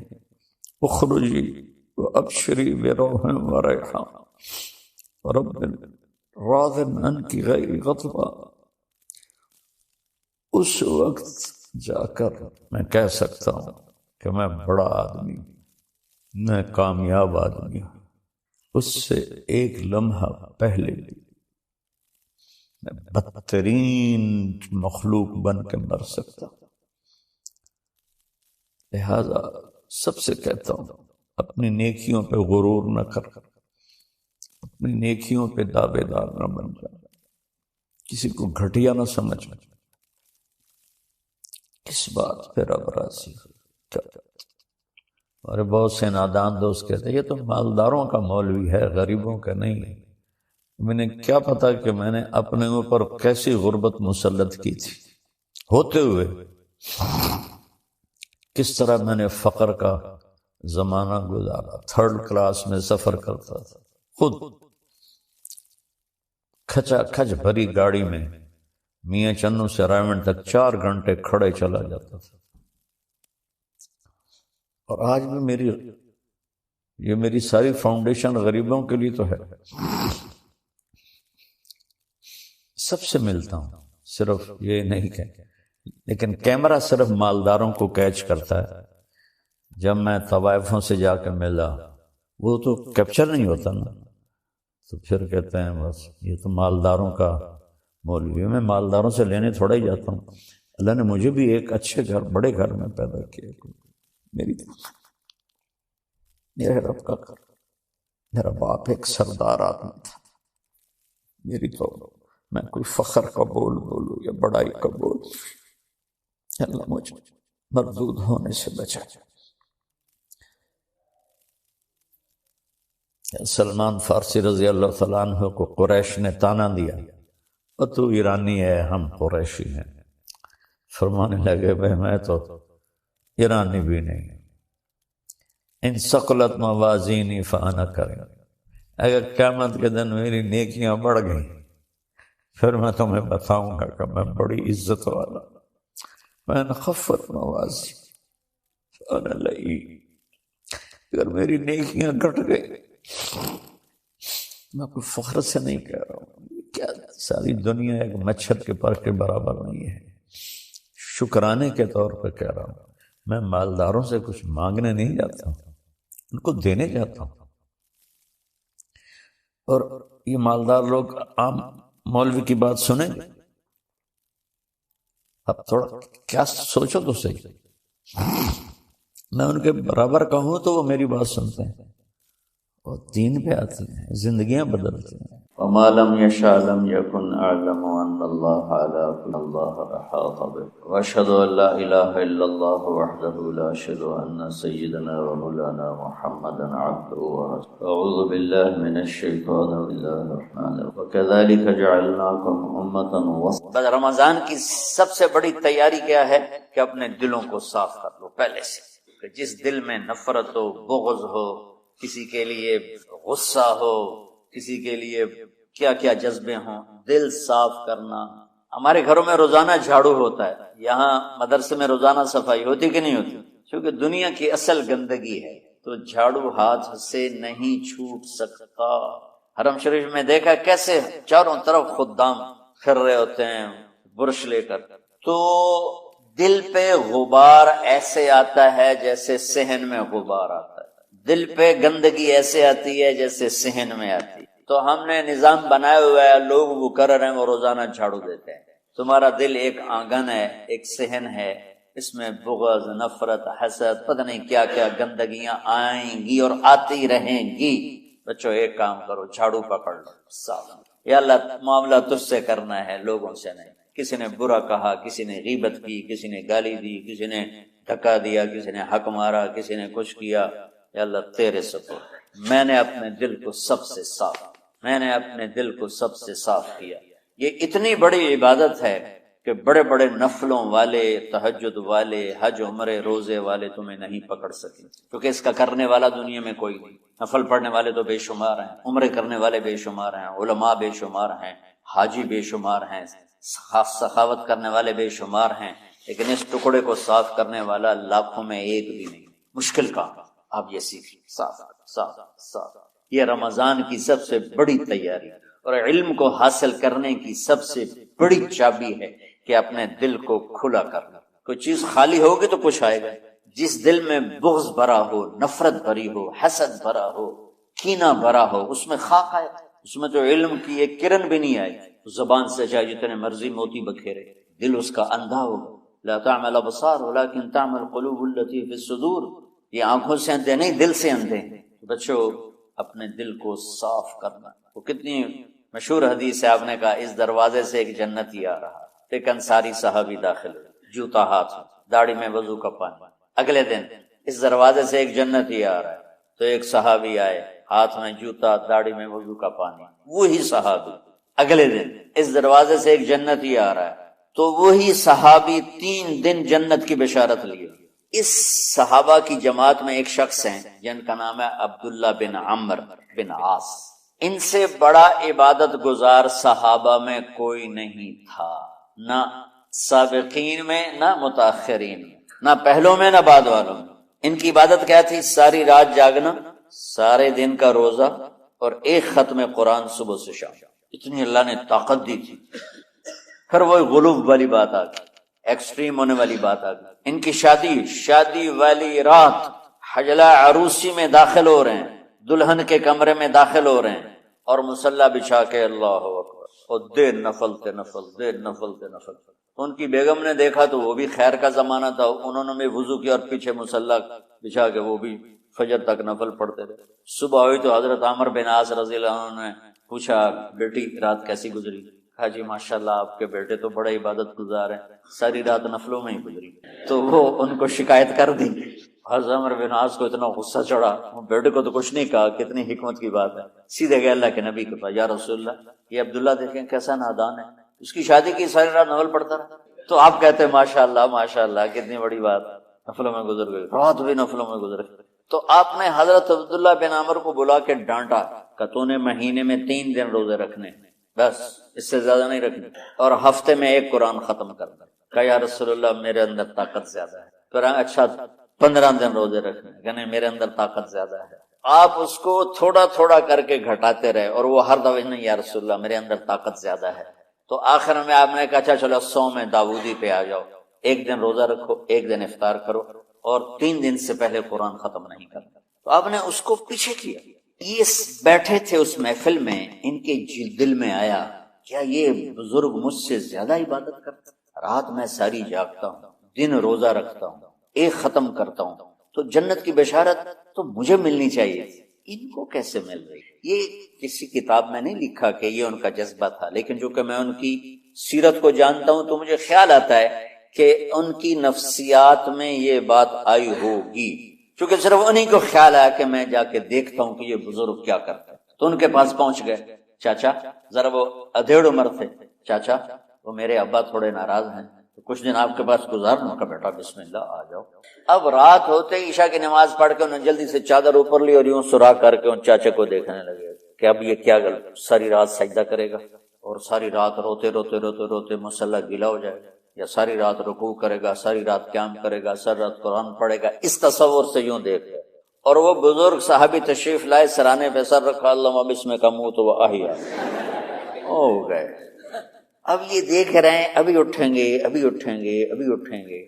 اخرجی وابشری بروح وریحان رب راض عنک غیر غضبان، اس وقت جا کر میں کہہ سکتا ہوں کہ میں بڑا آدمی، میں کامیاب آدمی ہوں۔ اس سے ایک لمحہ پہلے بھی میں بدترین مخلوق بن کے مر سکتا ہوں۔ لہذا سب سے کہتا ہوں اپنی نیکیوں پہ غرور نہ کر، اپنی نیکیوں پہ دعوے دار نہ بن جا، کسی کو گھٹیا نہ سمجھ، کس بات پہ رب راضی ہو۔ اور بہت سے نادان دوست کہتے ہیں یہ تو مالداروں کا مولوی ہے، غریبوں کا نہیں ہے۔ میں نے کیا پتا کہ میں نے اپنے اوپر کیسی غربت مسلط کی تھی ہوتے ہوئے، کس طرح میں نے فقر کا زمانہ گزارا، 3rd کلاس میں سفر کرتا تھا، خود کھچا کھچ بھری گاڑی میں میاں چنو سے رائمنڈ تک 4 گھنٹے کھڑے چلا جاتا تھا، اور آج بھی یہ میری ساری فاؤنڈیشن غریبوں کے لیے تو ہے۔ سب سے ملتا ہوں، صرف یہ نہیں کہ لیکن کیمرہ صرف مالداروں کو کیچ کرتا ہے۔ جب میں طوائفوں سے جا کے ملا، وہ تو کیپچر نہیں ہوتا نا، تو پھر کہتے ہیں بس یہ تو مالداروں کا مولوی ہے۔ میں مالداروں سے لینے تھوڑا ہی جاتا ہوں، اللہ نے مجھے بھی ایک اچھے گھر، بڑے گھر میں پیدا کیا، میرے رب کا گھر، میرا باپ ایک سردار آدمی تھا، میری تو میں کوئی فخر کا بول بولوں یا بڑائی کا بول، اللہ مجھے مردود ہونے سے بچا۔ سلمان فارسی رضی اللہ تعالیٰ عنہ کو قریش نے تانا دیا، اور تو ایرانی ہے، ہم قریشی ہیں۔ فرمانے لگے بھائی میں تو ایرانی بھی نہیں، ان ثقلت موازینی فانا کریں، اگر قیامت کے دن میری نیکیاں بڑھ گئیں پھر میں تمہیں بتاؤں گا کہ میں بڑی عزت والا، میں خفت موازی فانا لئی، اگر میری نیکیاں گھٹ گئی، میں کوئی فخر سے نہیں کہہ رہا ہوں، کیا ساری دنیا ایک مچھر کے پر کے برابر نہیں ہے، شکرانے کے طور پر کہہ رہا ہوں۔ میں مالداروں سے کچھ مانگنے نہیں جاتا ہوں، ان کو دینے جاتا ہوں۔ اور یہ مالدار لوگ عام مولوی کی بات سنیں، اب تھوڑا کیا سوچو تو صحیح، میں ان کے برابر کا ہوں تو وہ میری بات سنتے ہیں اور دین پہ آتے ہیں، زندگیاں بدلتے ہیں۔ وما لم يشاء لم يكن اعلم ان الله على كل الله احاط به واشهد ان لا اله الا الله وحده لا شريك له ان سيدنا ومولانا محمدا عبده ورسوله اعوذ بالله من الشيطان الرجيم وكذلك جعلناكم امه وسطا۔ رمضان کی سب سے بڑی تیاری کیا ہے کہ اپنے دلوں کو صاف کر لو پہلے سے، کہ جس دل میں نفرت ہو، بغض ہو، کسی کے لیے غصہ ہو، کسی کے لیے کیا کیا جذبے ہوں، دل صاف کرنا۔ ہمارے گھروں میں روزانہ جھاڑو ہوتا ہے، یہاں مدرسے میں روزانہ صفائی ہوتی کہ نہیں ہوتی؟ کیونکہ دنیا کی اصل گندگی ہے تو جھاڑو ہاتھ سے نہیں چھوٹ سکتا۔ حرم شریف میں دیکھا کیسے چاروں طرف خدام پھر رہے ہوتے ہیں برش لے کر، تو دل پہ غبار ایسے آتا ہے جیسے صحن میں غبار آتا ہے، دل پہ گندگی ایسے آتی ہے جیسے صحن میں آتی ہے۔ تو ہم نے نظام بنایا ہوا ہے، لوگ وہ کر رہے ہیں، وہ روزانہ جھاڑو دیتے ہیں۔ تمہارا دل ایک آنگن ہے، ایک صحن ہے، اس میں بغض، نفرت، حسد، پتہ نہیں کیا کیا گندگیاں آئیں گی اور آتی رہیں گی۔ بچوں ایک کام کرو، جھاڑو پکڑ لو، صاف۔ یا اللہ معاملہ تجھ سے کرنا ہے، لوگوں سے نہیں۔ کسی نے برا کہا، کسی نے غیبت کی، کسی نے گالی دی، کسی نے دھکا دیا، کسی نے حق مارا، کسی نے کچھ کیا، یا اللہ تیرے سپرد، میں نے اپنے دل کو سب سے صاف، میں نے اپنے دل کو سب سے صاف کیا۔ یہ اتنی بڑی عبادت ہے کہ بڑے بڑے نفلوں والے، تہجد والے، حج عمرے روزے والے تمہیں نہیں پکڑ سکیں، کیونکہ اس کا کرنے والا دنیا میں کوئی نہیں۔ نفل پڑھنے والے تو بے شمار ہیں، عمرے کرنے والے بے شمار ہیں، علماء بے شمار ہیں، حاجی بے شمار ہیں، سخاوت کرنے والے بے شمار ہیں، لیکن اس ٹکڑے کو صاف کرنے والا لاکھوں میں ایک بھی نہیں۔ مشکل کام، آپ یہ سیکھیں، صاف صاف صاف۔ یہ رمضان کی سب سے بڑی تیاری اور علم کو حاصل کرنے کی سب سے بڑی چابی ہے کہ اپنے دل کو کھلا کرنا۔ کوئی چیز خالی ہوگی تو کچھ آئے گا۔ جس دل میں بغض بھرا ہو، نفرت بھری ہو، حسد بھرا ہو، کینہ بھرا ہو، اس میں خاک آئے، اس میں تو علم کی ایک کرن بھی نہیں آئی۔ زبان سے چاہے جتنے مرضی موتی بکھیرے، دل اس کا اندھا ہوگا۔ لا تعمل ابصار ولكن تعمل القلوب التي في الصدور۔ یہ آنکھوں سے اندھے نہیں، دل سے اندھے۔ بچوں اپنے دل کو صاف کرنا۔ وہ کتنی مشہور حدیث ہے، آپ نے کہا اس دروازے سے ایک جنتی آ رہا، ایک انصاری صحابی داخل، جوتا ہاتھ، داڑھی میں وضو کا پانی۔ اگلے دن اس دروازے سے ایک جنتی آ رہا ہے تو ایک صحابی آئے، ہاتھ میں جوتا، داڑھی میں وضو کا پانی، وہی صحابی۔ اگلے دن اس دروازے سے ایک جنتی آ رہا ہے تو وہی صحابی 3 دن جنت کی بشارت لیے۔ اس صحابہ کی جماعت میں ایک شخص ہیں جن کا نام ہے عبداللہ بن عمر بن عاص۔ ان سے بڑا عبادت گزار صحابہ میں کوئی نہیں تھا، نہ سابقین میں، نہ متاخرین میں، نہ پہلوں میں، نہ بعد والوں میں۔ ان کی عبادت کیا تھی؟ ساری رات جاگنا، سارے دن کا روزہ، اور ایک ختم قرآن صبح سے شام۔ اتنی اللہ نے طاقت دی تھی۔ پھر وہ غلوب والی بات آ گئی، ایکسٹریم ہونے والی بات آ گئی۔ ان کی شادی والی رات حجلہ عروسی میں داخل ہو رہے ہیں، دلہن کے کمرے میں داخل ہو رہے ہیں، اور مصلی بچھا کے اللہ اکبر، اور دیر نفل تے نفل، دیر نفل تے نفل۔ ان کی بیگم نے دیکھا تو وہ بھی خیر کا زمانہ تھا، انہوں نے بھی وضو کیا اور پیچھے مصلی بچھا کے وہ بھی فجر تک نفل پڑھتے رہے۔ صبح ہوئی تو حضرت عمر بن عاص رضی اللہ عنہ نے پوچھا بیٹی رات کیسی گزری؟ کہا جی ماشاءاللہ آپ کے بیٹے تو بڑے عبادت گزار ہیں، ساری رات نفلوں میں ہی گزری۔ تو وہ ان کو شکایت کر دی۔ حضرت عمر بن عاص کو اتنا غصہ چڑھا، بیٹے کو تو کچھ نہیں کہا، کتنی حکمت کی بات ہے، سیدھے گئے اللہ کے نبی کے پاس، یا رسول اللہ یہ عبداللہ دیکھیں کیسا نادان ہے، اس کی شادی کی ساری رات نفل پڑھتا رہا، تو آپ کہتے ہیں ماشاءاللہ کتنی بڑی بات، نفلوں میں گزر گئی، رات بھی نفلوں میں گزر گئی۔ تو آپ نے حضرت عبداللہ بن عمر کو بلا کے ڈانٹا کہ تو نے مہینے میں 3 دن روزے رکھنے، بس اس سے زیادہ نہیں رکھنے، اور ہفتے میں 1 قرآن ختم کرنا۔ کہا یا رسول اللہ میرے اندر طاقت زیادہ ہے۔ پھر اچھا 15 دن روزے رکھنے، کہنے میرے اندر طاقت زیادہ ہے۔ آپ اس کو تھوڑا تھوڑا کر کے گھٹاتے رہے، اور وہ ہر دفعہ نہیں یا رسول اللہ میرے اندر طاقت زیادہ ہے۔ تو آخر میں آپ نے کہا اچھا چلو 100 میں داؤدی پہ آ جاؤ، 1 دن روزہ رکھو، 1 دن افطار کرو، اور 3 دن سے پہلے قرآن ختم نہیں کرنا۔ تو آپ نے اس کو پیچھے کیا۔ یہ بیٹھے تھے اس محفل میں، ان کے دل میں آیا کیا یہ بزرگ مجھ سے زیادہ عبادت کرتا، رات میں ساری جاگتا ہوں، دن روزہ رکھتا ہوں، 1 ختم کرتا ہوں، تو جنت کی بشارت تو مجھے ملنی چاہیے، ان کو کیسے مل رہی؟ یہ کسی کتاب میں نہیں لکھا کہ یہ ان کا جذبہ تھا، لیکن جو کہ میں ان کی سیرت کو جانتا ہوں تو مجھے خیال آتا ہے کہ ان کی نفسیات میں یہ بات آئی ہوگی، کیونکہ صرف انہیں کو خیال آیا کہ میں جا کے دیکھتا ہوں کہ یہ بزرگ کیا کرتا ہے۔ تو ان کے پاس پہنچ گئے، چاچا ذرا، وہ ادھیڑ عمر تھے، چاچا وہ میرے ابا تھوڑے ناراض ہیں، تو کچھ دن آپ کے پاس گزارنا کا، بیٹا بسم اللہ آ جاؤ۔ اب رات ہوتے ہی عشاء کی نماز پڑھ کے انہوں نے جلدی سے چادر اوپر لی اور یوں سراغ کر کے ان چاچے کو دیکھنے لگے کہ اب یہ کیا ساری رات سجدہ کرے گا اور ساری رات روتے روتے روتے روتے مصلی گیلا ہو جائے گا، یا ساری رات رکوع کرے گا، ساری رات قیام کرے گا، ساری رات قرآن پڑھے گا، اس تصور سے یوں دیکھ رہے۔ اور وہ بزرگ صحابی تشریف لائے، سرانے پہ سر رکھا، اللہم بسمک اموت و احیا، ہو گئے۔ اب یہ دیکھ رہے ہیں ابھی اٹھیں گے، ابھی اٹھیں گے، ابھی اٹھیں گے،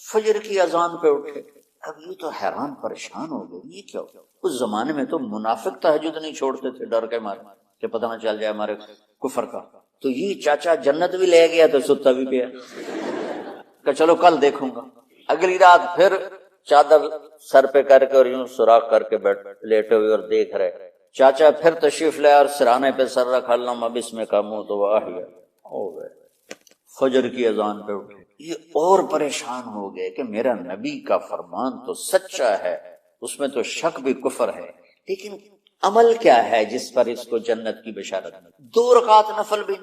فجر کی اذان پہ اٹھے۔ اب یہ تو حیران پریشان ہو گئے، یہ کیا؟ اس زمانے میں تو منافق تہجد نہیں چھوڑتے تھے ڈر کے مارے کہ پتہ نہ چل جائے ہمارے کفر کا، تو یہ چاچا جنت بھی لے گیا تو ستا بھی پیا کہ چلو کل دیکھوں گا۔ اگلی رات پھر چادر سر پہ کر کے اور یوں سوراخ کر کے بیٹھ لیٹے ہوئے اور دیکھ رہے۔ چاچا پھر تشریف لے اور سرانے پہ سر رکھا، اللہم بسمک اموت و احیا، ہو گئے۔ فجر کی اذان پہ اٹھے، یہ اور پریشان ہو گئے کہ میرا نبی کا فرمان تو سچا ہے، اس میں تو شک بھی کفر ہے، لیکن عمل کیا ہے جس پر اس کو جنت کی بشارت ملی؟ 2 رکعت نفل بھی،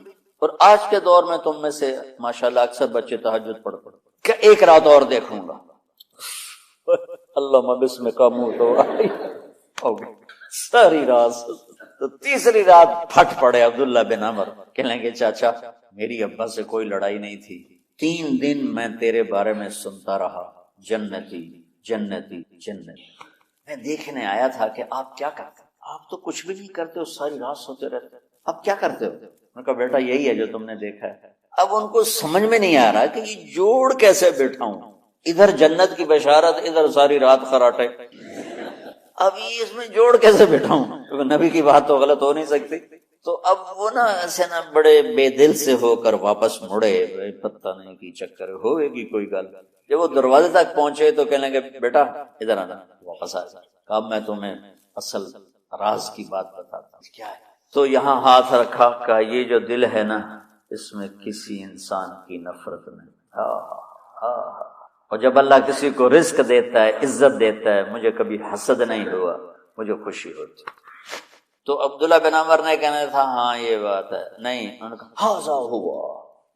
اور آج کے دور میں تم میں سے ماشاءاللہ اکثر بچے تہجد پڑھتے کہ 1 رات اور دیکھوں گا، اللہم بسمک اموت و احیا، ہو گئی ساری رات۔ تو تیسری رات پھٹ پڑے عبداللہ بن عمر، کہنے لگے چاچا میری ابا سے کوئی لڑائی نہیں تھی، 3 دن میں تیرے بارے میں سنتا رہا، جنتی جنتی جنتی، میں دیکھنے آیا تھا کہ آپ کیا کرتے، آپ تو کچھ بھی نہیں کرتے ہو، ساری رات سوتے رہتے، اب کیا کرتے ہو؟ میں نے کہا بیٹا یہی ہے جو تم نے دیکھا ہے۔ اب ان کو سمجھ میں نہیں آ رہا کہ یہ جوڑ کیسے بیٹھا ہوں، ادھر جنت کی بشارت، ادھر ساری رات خراٹے، اب یہ اس میں جوڑ کیسے بیٹھا ہوں، کیونکہ نبی کی بات تو غلط ہو نہیں سکتی۔ تو اب وہ نا ایسے نا بڑے بے دل سے ہو کر واپس مڑے، پتہ نہیں کی چکر ہوئے گی کوئی گل۔ جب وہ دروازے تک پہنچے تو کہنے لگے بیٹا ادھر آنا، واپس آ جا، اب میں تمہیں اصل راز کی بات بتاتا ہوں کیا ہے۔ تو یہاں ہاتھ رکھا، کہا یہ جو دل ہے نا اس میں کسی انسان کی نفرت نہیں، اور جب اللہ کسی کو رزق دیتا ہے، عزت دیتا ہے، مجھے کبھی حسد نہیں ہوا، مجھے خوشی ہوتی۔ تو عبداللہ بن عمر نے کہنا تھا ہاں یہ بات ہے، نہیں، انہوں نے کہا ہاذا ہوا،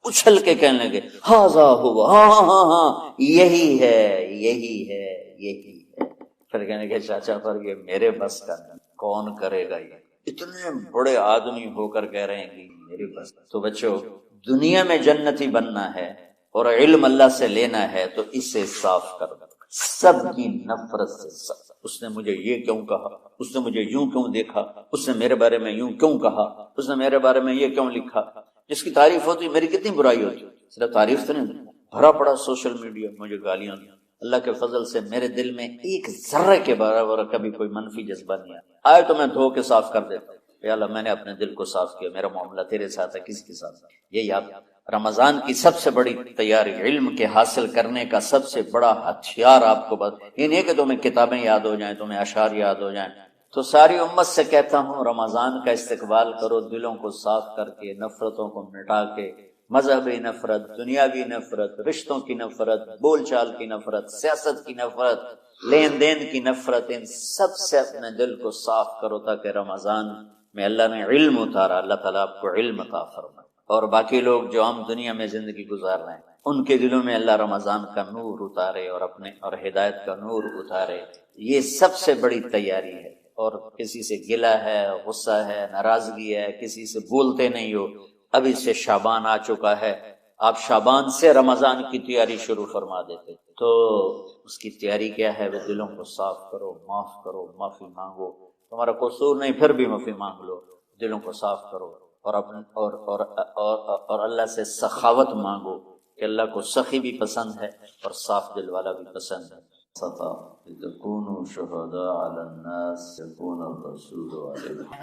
اچھل کے کہنے لگے ہاذا ہوا، ہاں ہاں ہاں ہاں یہی ہے یہی ہے یہی ہے۔ پھر کہنے لگے چاچا پر یہ میرے بس کا نہیں، کون کرے گا، یہ اتنے بڑے آدمی ہو کر کہہ رہے ہیں کہ میرے بس۔ تو بچوں دنیا میں جنتی بننا ہے اور علم اللہ سے لینا ہے تو اس سے صاف کر دو، سب کی نفرت سے صاف۔ اس نے مجھے یہ کیوں کہا، اس نے مجھے یوں کیوں دیکھا، اس نے میرے بارے میں یوں کیوں کہا، اس نے میرے بارے میں یہ کیوں لکھا۔ جس کی تعریف ہوتی میری کتنی برائی ہوتی، صرف تعریف تو نہیں، بھرا پڑا سوشل میڈیا مجھے گالیاں۔ اللہ کے فضل سے میرے دل میں ایک ذرے کے برابر کبھی کوئی منفی جذبہ نہیں آیا تو میں دھو کے صاف کر دیتا ہوں، یا اللہ میں نے اپنے دل کو صاف کیا، میرا معاملہ تیرے ساتھ ہے، کسی کے ساتھ۔ یہی آپ رمضان کی سب سے بڑی تیاری، علم کے حاصل کرنے کا سب سے بڑا ہتھیار آپ کو یہ نہیں کہ تمہیں کتابیں یاد ہو جائیں، تمہیں اشعار یاد ہو جائیں. تو ساری امت سے کہتا ہوں رمضان کا استقبال کرو، دلوں کو صاف کر کے، نفرتوں کو مٹا کے، مذہبی نفرت، دنیاوی نفرت، رشتوں کی نفرت، بول چال کی نفرت، سیاست کی نفرت، لین دین کی نفرت، ان سب سے اپنے دل کو صاف کرو تاکہ رمضان میں اللہ نے علم اتارا، اللہ تعالیٰ آپ کو علم عطا فرمائے. اور باقی لوگ جو عام دنیا میں زندگی گزار رہے ہیں ان کے دلوں میں اللہ رمضان کا نور اتارے اور ہدایت کا نور اتارے. یہ سب سے بڑی تیاری ہے. اور کسی سے گلہ ہے، غصہ ہے، ناراضگی ہے، کسی سے بولتے نہیں ہو، ابھی سے شعبان آ چکا ہے، آپ شعبان سے رمضان کی تیاری شروع فرما دیتے. تو اس کی تیاری کیا ہے؟ وہ دلوں کو صاف کرو، معاف کرو، معافی مانگو. تمہارا قصور نہیں پھر بھی معافی مانگ لو، دلوں کو صاف کرو اور اللہ سے سخاوت مانگو کہ اللہ کو سخی بھی پسند ہے اور صاف دل والا بھی پسند ہے.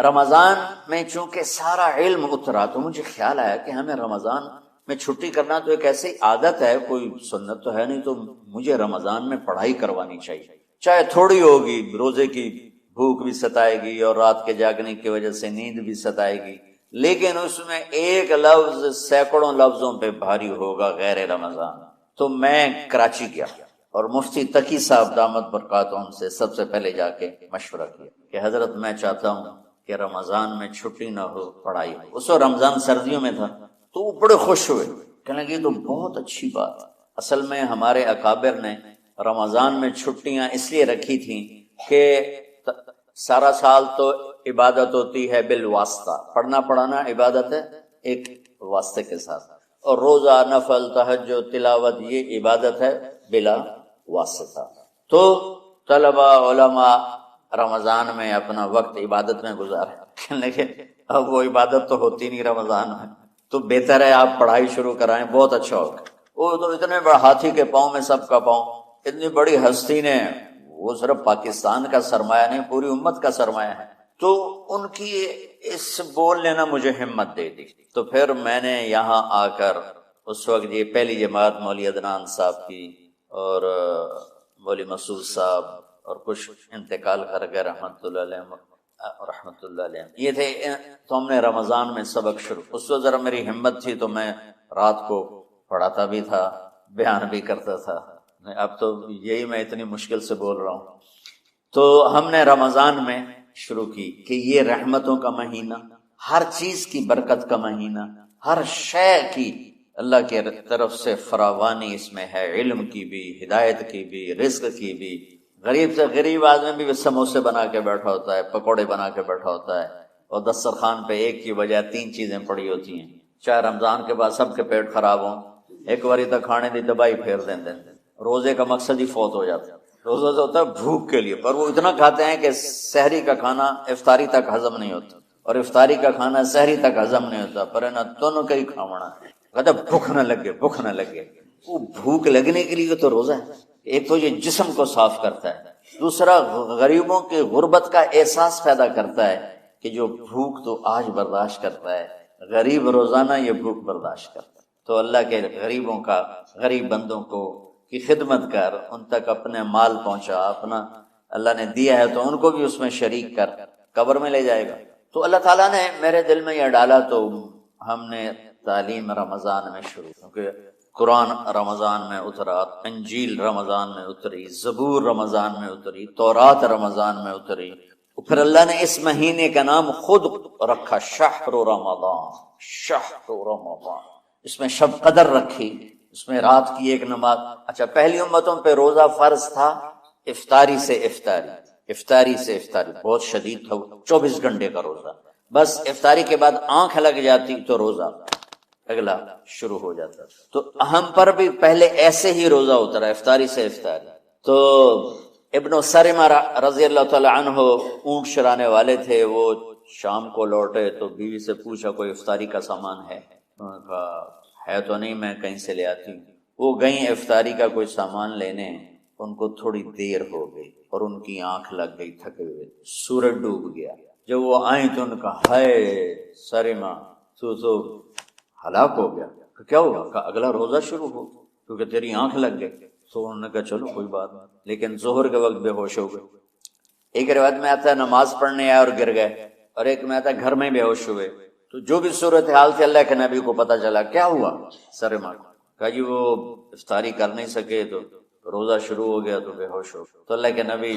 رمضان میں چونکہ سارا علم اترا تو مجھے خیال آیا کہ ہمیں رمضان میں چھٹی کرنا تو ایک ایسی عادت ہے، کوئی سنت تو ہے نہیں، تو مجھے رمضان میں پڑھائی کروانی چاہیے، چاہے تھوڑی ہوگی. روزے کی بھوک بھی ستائے گی اور رات کے جاگنے کی وجہ سے نیند بھی ستائے گی، لیکن اس میں ایک لفظ سینکڑوں لفظوں پہ بھاری ہوگا غیر رمضان. تو میں کراچی گیا اور مفتی تقی صاحب دامت برکاتہم سے سب سے پہلے جا کے مشورہ کیا کہ حضرت میں چاہتا ہوں کہ رمضان میں چھٹی نہ ہو، پڑھائی ہو. اس وقت رمضان سردیوں میں تھا تو وہ بڑے خوش ہوئے، کہنے لگے تو بہت اچھی بات. اصل میں ہمارے اکابر نے رمضان میں چھٹیاں اس لیے رکھی تھیں کہ سارا سال تو عبادت ہوتی ہے بالواسطہ، پڑھنا پڑھانا عبادت ہے ایک واسطے کے ساتھ، اور روزہ، نفل، تہجد، تلاوت یہ عبادت ہے بلا واسطہ. تو طلبہ علماء رمضان میں اپنا وقت عبادت میں گزارے، لیکن اب وہ عبادت تو ہوتی نہیں رمضان میں، تو بہتر ہے آپ پڑھائی شروع کرائیں، بہت اچھا ہوگا. وہ تو اتنے بڑے ہاتھی کے پاؤں میں سب کا پاؤں، اتنی بڑی ہستی نے، وہ صرف پاکستان کا سرمایہ نہیں پوری امت کا سرمایہ ہے، تو ان کی اس بولنے نے مجھے ہمت دے دی. تو پھر میں نے یہاں آ کر اس وقت یہ پہلی جماعت مولوی عدنان صاحب کی اور مولوی مسعود صاحب اور کچھ انتقال کر گئے رحمۃ اللہ علیہ یہ تھے. تو ہم نے رمضان میں سبق شروع، اس وقت ذرا میری ہمت تھی تو میں رات کو پڑھاتا بھی تھا، بیان بھی کرتا تھا. اب تو یہی میں اتنی مشکل سے بول رہا ہوں. تو ہم نے رمضان میں شروع کی کہ یہ رحمتوں کا مہینہ، ہر چیز کی برکت کا مہینہ، ہر شے کی اللہ کے طرف سے فراوانی اس میں ہے، علم کی بھی، ہدایت کی بھی، رزق کی بھی. غریب سے غریب آدمی بھی سموسے بنا کے بیٹھا ہوتا ہے، پکوڑے بنا کے بیٹھا ہوتا ہے، اور دسترخوان پہ ایک کی بجائے 3 چیزیں پڑی ہوتی ہیں. چاہے رمضان کے بعد سب کے پیٹ خراب ہوں، ایک باری تک کھانے دی دبائی پھیر دیں. روزے کا مقصد ہی فوت ہو جاتا ہے. روزہ تو ہوتا ہے بھوک کے لیے، پر وہ اتنا کھاتے ہیں کہ سحری کا کھانا افطاری تک ہضم نہیں ہوتا، اور افطاری کا کھانا سحری تک ہضم نہیں ہوتا، پر نہ دونوں کا ہی کھاونا ہے. کہتا بھوک نہ لگے، بھوک نہ لگے. وہ بھوک لگنے کے لیے تو روزہ ہے. ایک تو یہ جسم کو صاف کرتا ہے، دوسرا غریبوں کے غربت کا احساس پیدا کرتا ہے کہ جو بھوک تو آج برداشت کرتا ہے، غریب روزانہ یہ بھوک برداشت کرتا ہے. تو اللہ کے غریبوں کا، غریب بندوں کو کی خدمت کر، ان تک اپنے مال پہنچا، اپنا اللہ نے دیا ہے تو ان کو بھی اس میں شریک کر، قبر میں لے جائے گا. تو اللہ تعالیٰ نے میرے دل میں یہ ڈالا تو ہم نے تعلیم رمضان میں شروع، کیونکہ قرآن رمضان میں اترا، انجیل رمضان میں اتری، زبور رمضان میں اتری، تورات رمضان میں اتری. پھر اللہ نے اس مہینے کا نام خود رکھا شہر رمضان، شہر رمضان. اس میں شب قدر رکھی، اس میں رات کی ایک نماز. اچھا، پہلی امتوں پہ روزہ فرض تھا افطاری سے افطاری، افطاری سے افطاری بہت شدید تھا، 24 گھنٹے کا روزہ. بس افطاری کے بعد آنکھ لگ جاتی تو روزہ اگلا شروع ہو جاتا. تو ہم پر بھی پہلے ایسے ہی روزہ اترا، افطاری سے افطاری. تو ابن سرمہ رضی اللہ تعالی عنہ اونٹ چرانے والے تھے، وہ شام کو لوٹے تو بیوی سے پوچھا کوئی افطاری کا سامان ہے؟ انہوں نے کہا ہے تو نہیں، میں کہیں سے لے آتی ہوں. وہ گئیں افطاری کا کوئی سامان لینے، ان کو تھوڑی دیر ہو گئی اور ان کی آنکھ لگ گئی، تھکے ہوئے، سورج ڈوب گیا. جب وہ آئیں تو ان کا ہائے سرما تو ہلاک ہو گیا. کہ کیا ہوا؟ کہ اگلا روزہ شروع ہو کیونکہ تیری آنکھ لگ گئی. تو انہوں نے کہا چلو کوئی بات نہیں، لیکن ظہر کے وقت بے ہوش ہو گئے. ایک روایت میں آتا ہے نماز پڑھنے آئے اور گر گئے، اور ایک میں آتا ہے گھر میں بے ہوش ہوئے. تو جو بھی صورتحال تھی اللہ کے نبی کو پتہ چلا. کیا ہوا؟ سر مار کہا جی وہ افطاری کر نہیں سکے تو روزہ شروع ہو گیا تو بے ہوش ہو گئے. تو اللہ کے نبی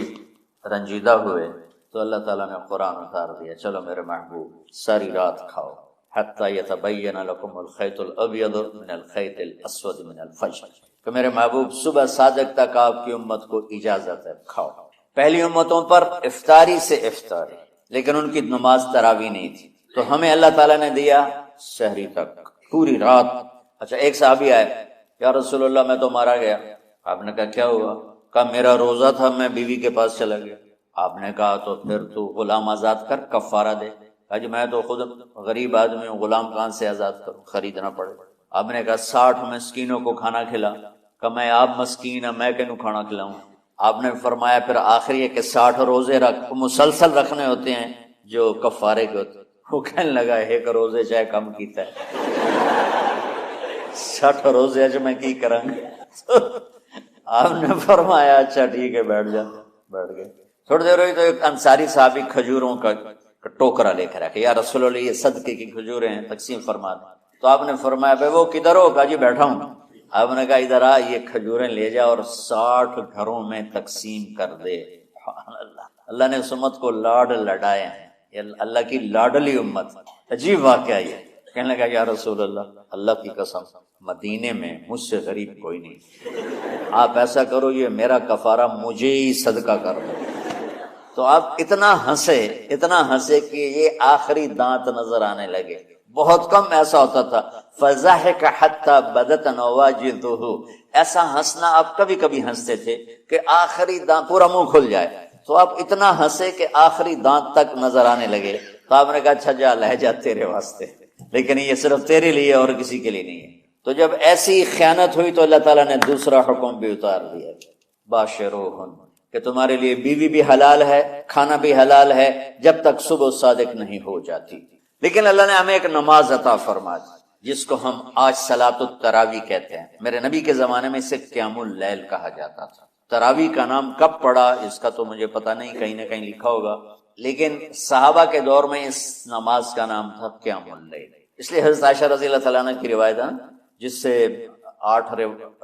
رنجیدہ ہوئے تو اللہ تعالیٰ نے قرآن اتار دیا، چلو میرے محبوب ساری رات کھاؤ حتی یتبین لکم الخیط الابیض من الخیط الاسود من الفجر، کہ میرے محبوب صبح صادق تک آپ کی امت کو اجازت ہے کھاؤ. پہلی امتوں پر افطاری سے افطاری، لیکن ان کی نماز تراویح نہیں تھی. تو ہمیں اللہ تعالیٰ نے دیا سحری تک پوری رات. اچھا ایک صحابی آئے، یا رسول اللہ میں تو مارا گیا. آپ نے کہا کیا ہوا؟ کہا میرا روزہ تھا میں بیوی کے پاس چلا گیا. آپ نے کہا تو پھر تو غلام آزاد کر کفارہ دے. کہا جی میں تو خود غریب آدمی ہوں، غلام کہاں سے آزاد کروں، خریدنا پڑے. آپ نے کہا 60 مسکینوں کو کھانا کھلا. کہ میں آپ مسکین ہیں میں کینوں کھانا کھلاؤں. آپ نے فرمایا پھر آخری ہے کہ 60 روزے رکھ، مسلسل رکھنے ہوتے ہیں جو کفارے کے ہوتے ہیں. وہ کہنے لگا ایک روزے چاہے کم کیتا ہے 60 روزے اج میں کی کروں گا. آپ نے فرمایا اچھا ٹھیک ہے بیٹھ جا. بیٹھ گئے. تھوڑی دیر ہوئی تو ایک انصاری صحابی کھجوروں کا ٹوکرا لے کر آیا، یا رسول اللہ یہ صدقے کی کھجوریں ہیں تقسیم فرما دیں. تو آپ نے فرمایا بھائی وہ کدھر ہو؟ کہا جی بیٹھا ہوں. آپ نے کہا ادھر آ، یہ کھجوریں لے جا اور 60 گھروں میں تقسیم کر دے. اللہ نے اس امت کو لاڈ لڈائے ہیں، یہ اللہ کی لاڈلی امت. عجیب واقعہ یہ. کہنے لگا یا رسول اللہ کی قسم مدینے میں مجھ سے غریب کوئی نہیں، آپ ایسا کرو یہ میرا کفارہ مجھے ہی صدقہ کر دو. تو آپ اتنا ہنسے کہ یہ آخری دانت نظر آنے لگے. بہت کم ایسا ہوتا تھا. فضحک حتی بدت نواجذہ، ایسا ہنسنا آپ کبھی کبھی ہنستے تھے کہ آخری دانت پورا منہ کھل جائے. تو آپ اتنا ہنسے کہ آخری دانت تک نظر آنے لگے. تو آپ نے کہا اچھا جا لہجہ تیرے واسطے، لیکن یہ صرف تیرے لیے اور کسی کے لیے نہیں ہے. تو جب ایسی خیانت ہوئی تو اللہ تعالیٰ نے دوسرا حکم بھی اتار دیا، باشروہن، کہ تمہارے لیے بیوی بھی حلال ہے، کھانا بھی حلال ہے جب تک صبح صادق نہیں ہو جاتی. لیکن اللہ نے ہمیں ایک نماز عطا فرما دی جس کو ہم آج صلاۃ التراویح کہتے ہیں. میرے نبی کے زمانے میں اسے قیام اللیل کہا جاتا تھا. تراویح کا نام کب پڑا اس کا تو مجھے پتہ نہیں، کہیں نہ کہیں لکھا ہوگا، لیکن صحابہ کے دور میں اس نماز کا نام تھا قیام اللیل. اس لیے حضرت عائشہ رضی اللہ تعالیٰ عنہ کی روایت ہے جس سے 8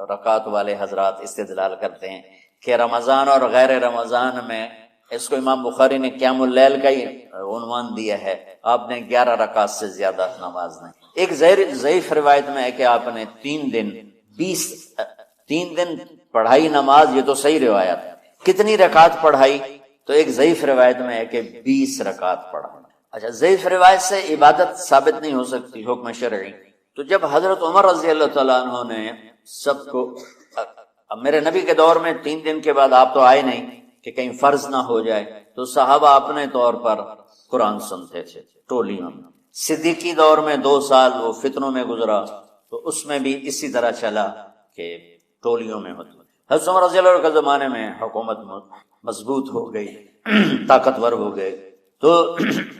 رکعت والے حضرات استدلال کرتے ہیں کہ رمضان اور غیر رمضان میں اس کو امام بخاری نے قیام اللیل کا ہی عنوان دیا ہے. آپ نے 11 رکعت سے زیادہ نماز نہیں. ایک ضعیف روایت میں ہے کہ آپ نے 3 دن پڑھائی نماز، یہ تو صحیح روایت ہے. کتنی رکعت پڑھائی؟ تو ایک ضعیف روایت میں ہے کہ 20 رکعت پڑھائی. اچھا ضعیف روایت سے عبادت ثابت نہیں ہو سکتی حکم شرعی. تو جب حضرت عمر رضی اللہ تعالیٰ عنہ نے سب کو، میرے نبی کے دور میں 3 دن کے بعد آپ تو آئے نہیں کہ کہیں فرض نہ ہو جائے، تو صحابہ اپنے طور پر قرآن سنتے تھے ٹولیوں میں. صدیقی دور میں 2 سال وہ فتنوں میں گزرا تو اس میں بھی اسی طرح چلا کہ ٹولیوں میں ہوتی. حضرت عمر رضی اللہ عنہ کے زمانے میں حکومت مضبوط ہو گئی، طاقتور ہو گئے. تو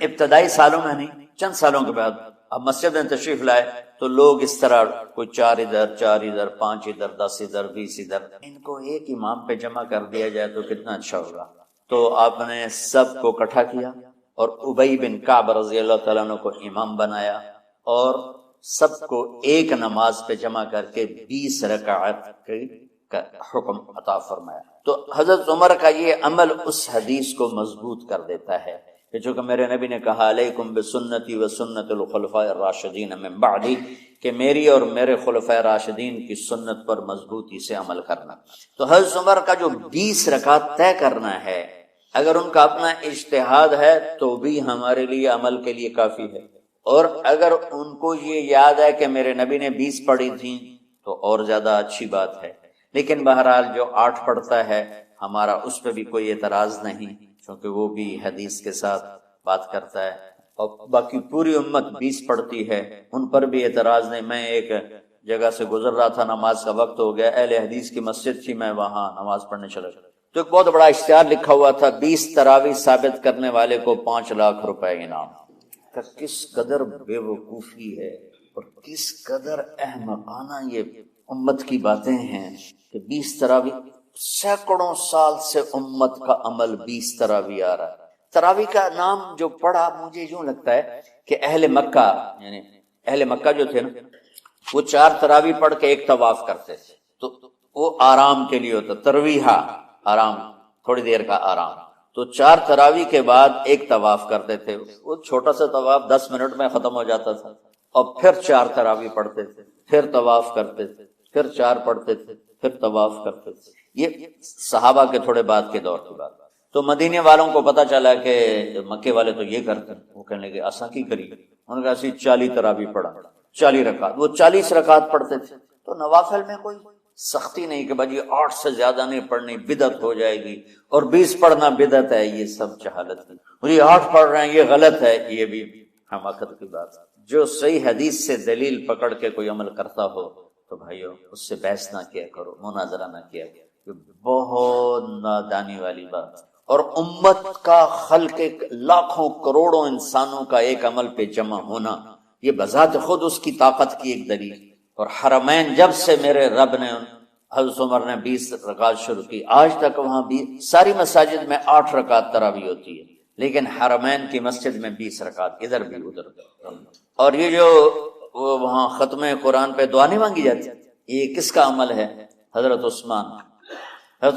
ابتدائی سالوں میں نہیں، چند سالوں کے بعد اب مسجد میں تشریف لائے تو لوگ اس طرح کوئی 4 ادھر 4 ادھر 5 ادھر 10 ادھر 20 ادھر، ان کو ایک امام پہ جمع کر دیا جائے تو کتنا اچھا ہوگا. تو آپ نے سب کو اکٹھا کیا اور ابی بن کعب رضی اللہ تعالیٰ عنہ کو امام بنایا اور سب کو ایک نماز پہ جمع کر کے 20 رکعت کا حکم عطا فرمایا. تو حضرت عمر کا یہ عمل اس حدیث کو مضبوط کر دیتا ہے کہ چونکہ میرے نبی نے کہا علیکم بسنتی و سنت الخلفاء الراشدین من بعدی، کہ میری اور میرے خلفاء راشدین کی سنت پر مضبوطی سے عمل کرنا. تو حضرت عمر کا جو 20 رکعت طے کرنا ہے، اگر ان کا اپنا اجتہاد ہے تو بھی ہمارے لیے عمل کے لیے کافی ہے، اور اگر ان کو یہ یاد ہے کہ میرے نبی نے 20 پڑھی تھیں تو اور زیادہ اچھی بات ہے. لیکن بہرحال جو 8 پڑھتا ہے ہمارا اس پہ بھی کوئی اعتراض نہیں، کیونکہ وہ بھی حدیث کے ساتھ بات کرتا ہے. اور باقی پوری امت 20 پڑھتی ہے، ان پر بھی اعتراض نہیں. میں ایک جگہ سے گزر رہا تھا، نماز کا وقت ہو گیا، اہل حدیث کی مسجد تھی، میں وہاں نماز پڑھنے چلا گیا تو ایک بہت بڑا اشتہار لکھا ہوا تھا 20 تراویح ثابت کرنے والے کو 5 لاکھ روپے انعام. کس قدر بے وقوفی ہے اور کس قدر احمقانہ یہ امت کی باتیں ہیں کہ 20 تراویح، سینکڑوں سال سے امت کا عمل 20 تراویح آ رہا ہے۔ تراویح کا نام جو پڑھا مجھے یوں لگتا ہے کہ اہل مکہ، یعنی اہل مکہ جو تھے نا، وہ 4 تراویح پڑھ کے ایک طواف کرتے تھے، تو وہ آرام کے لیے ہوتا، ترویحہ آرام، تھوڑی دیر کا آرام، تو 4 تراویح کے بعد ایک طواف کرتے تھے۔ وہ چھوٹا سا طواف 10 منٹ میں ختم ہو جاتا تھا، اور پھر 4 تراویح پڑھتے تھے، پھر طواف کرتے تھے، پھر 4 پڑھتے تھے، پھر طواف کرتے تھے۔ یہ صحابہ کے تھوڑے بعد کے دور کی بات۔ تو مدینے والوں کو پتا چلا کہ مکے والے تو یہ کرتے ہیں، وہ کہنے لگے اساں کی کری، انہوں نے کہا اسی 40 تراویح پڑھا، 40 رکعت، وہ 40 رکعت پڑھتے تھے۔ تو نوافل میں کوئی سختی نہیں کہ بھائی 8 سے زیادہ نہیں پڑھنی، بدعت ہو جائے گی، اور 20 پڑھنا بدعت ہے، یہ سب جہالت ہے۔ مجھے 8 پڑھ رہے ہیں یہ غلط ہے، یہ بھی حماقت کی بات ہے۔ جو صحیح حدیث سے دلیل پکڑ کے کوئی عمل کرتا ہو تو بھائیو اس سے بحث نہ کیا کرو، مناظرہ نہ کیا کرو، یہ بہت نادانی والی بات۔ اور امت کا خلق، ایک لاکھوں کروڑوں انسانوں کا ایک عمل پہ جمع ہونا، یہ بذات خود اس کی طاقت کی ایک دلیل۔ اور حرمین جب سے میرے رب نے، حضرت عمر نے 20 رکعت شروع کی، آج تک وہاں بھی ساری مساجد میں 8 رکعت تراویح ہوتی ہے، لیکن حرمین کی مسجد میں 20 رکعت، ادھر بھی ادھر بھی۔ اور یہ جو وہاں ختم قرآن پہ دعا نہیں مانگی جاتی، یہ کس کا عمل ہے؟ حضرت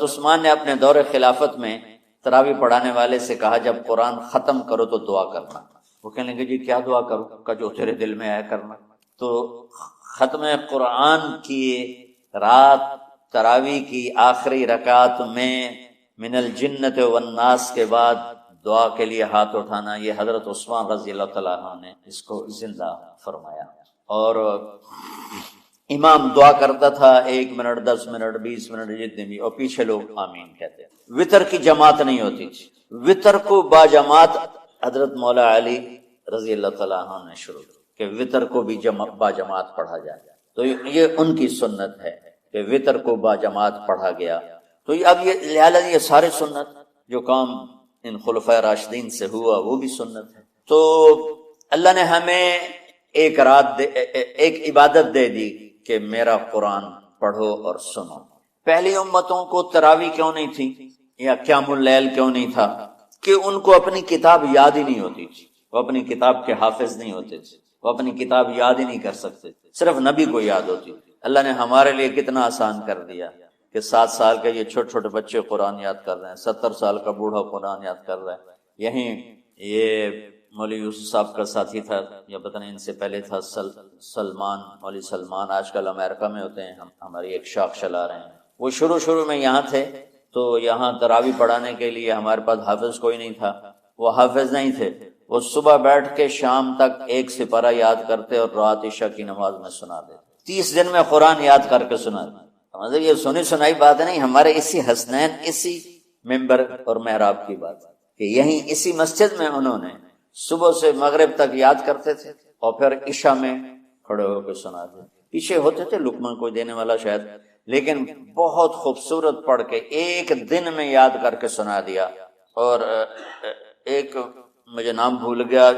عثمان نے اپنے دور خلافت میں تراویح پڑھانے والے سے کہا جب قرآن ختم کرو تو دعا کرنا۔ وہ کہنے لگے جی کیا دعا کروں؟ کہ جو تیرے دل میں آیا کرنا۔ تو ختم قرآن کی رات تراویح کی آخری رکعت میں من الجنت والناس کے بعد دعا کے لیے ہاتھ اٹھانا، یہ حضرت عثمان رضی اللہ تعالیٰ عنہ نے اس کو زندہ فرمایا۔ اور امام دعا کرتا تھا 1 منٹ، 10 منٹ، 20 منٹ، جتنے بھی، اور پیچھے لوگ آمین کہتے ہیں۔ وطر کی جماعت نہیں ہوتی تھی، وطر کو با جماعت حضرت مولا علی رضی اللہ تعالیٰ عنہ نے شروع کی کہ وطر کو بھی با جماعت پڑھا جائے، تو یہ ان کی سنت ہے کہ وطر کو با جماعت پڑھا گیا۔ تو اب یہ لہٰذا یہ سارے سنت جو کام ان خلفائے راشدین سے ہوا وہ بھی سنت ہے۔ تو اللہ نے ہمیں ایک رات ایک عبادت دے دی کہ میرا قرآن پڑھو اور سنو۔ پہلی امتوں کو تراویح کیوں نہیں تھی یا قیام اللیل کیوں نہیں تھا؟ کہ ان کو اپنی کتاب یاد ہی نہیں ہوتی تھی، وہ اپنی کتاب کے حافظ نہیں ہوتے تھے، وہ اپنی کتاب یاد ہی نہیں کر سکتے تھے، صرف نبی کو یاد ہوتی تھی۔ اللہ نے ہمارے لیے کتنا آسان کر دیا کہ 7 سال کے یہ چھوٹے چھوٹے بچے قرآن یاد کر رہے ہیں، 70 سال کا بوڑھا قرآن یاد کر رہا ہے۔ یہیں یہ مولوی یوسف صاحب کا ساتھی تھا، یا پتہ نہیں ان سے پہلے تھا، سلمان، مولوی سلمان، آج کل امریکہ میں ہوتے ہیں، ہماری ایک شاخ چلا رہے ہیں۔ وہ شروع میں یہاں تھے، تو یہاں تراویح پڑھانے کے لیے ہمارے پاس حافظ کوئی نہیں تھا، وہ حافظ نہیں تھے، وہ صبح بیٹھ کے شام تک 1 سپارہ یاد کرتے اور رات عشاء کی نماز میں سنا دیتے، 30 دن میں قرآن یاد کر کے سنا دیتے۔ مطلب یہ سنی سنائی بات نہیں، ہمارے اسی حسنین، اسی ممبر اور محراب کی بات کہ یہیں اسی مسجد میں انہوں نے صبح سے مغرب تک یاد کرتے تھے اور پھر عشاء میں کھڑے ہو کے سنا دیتے۔ پیچھے ہوتے تھے لقمہ کوئی دینے والا شاید، لیکن بہت خوبصورت پڑھ کے 1 دن میں یاد کر کے سنا دیا۔ اور ایک مجھے نام بھول گیا،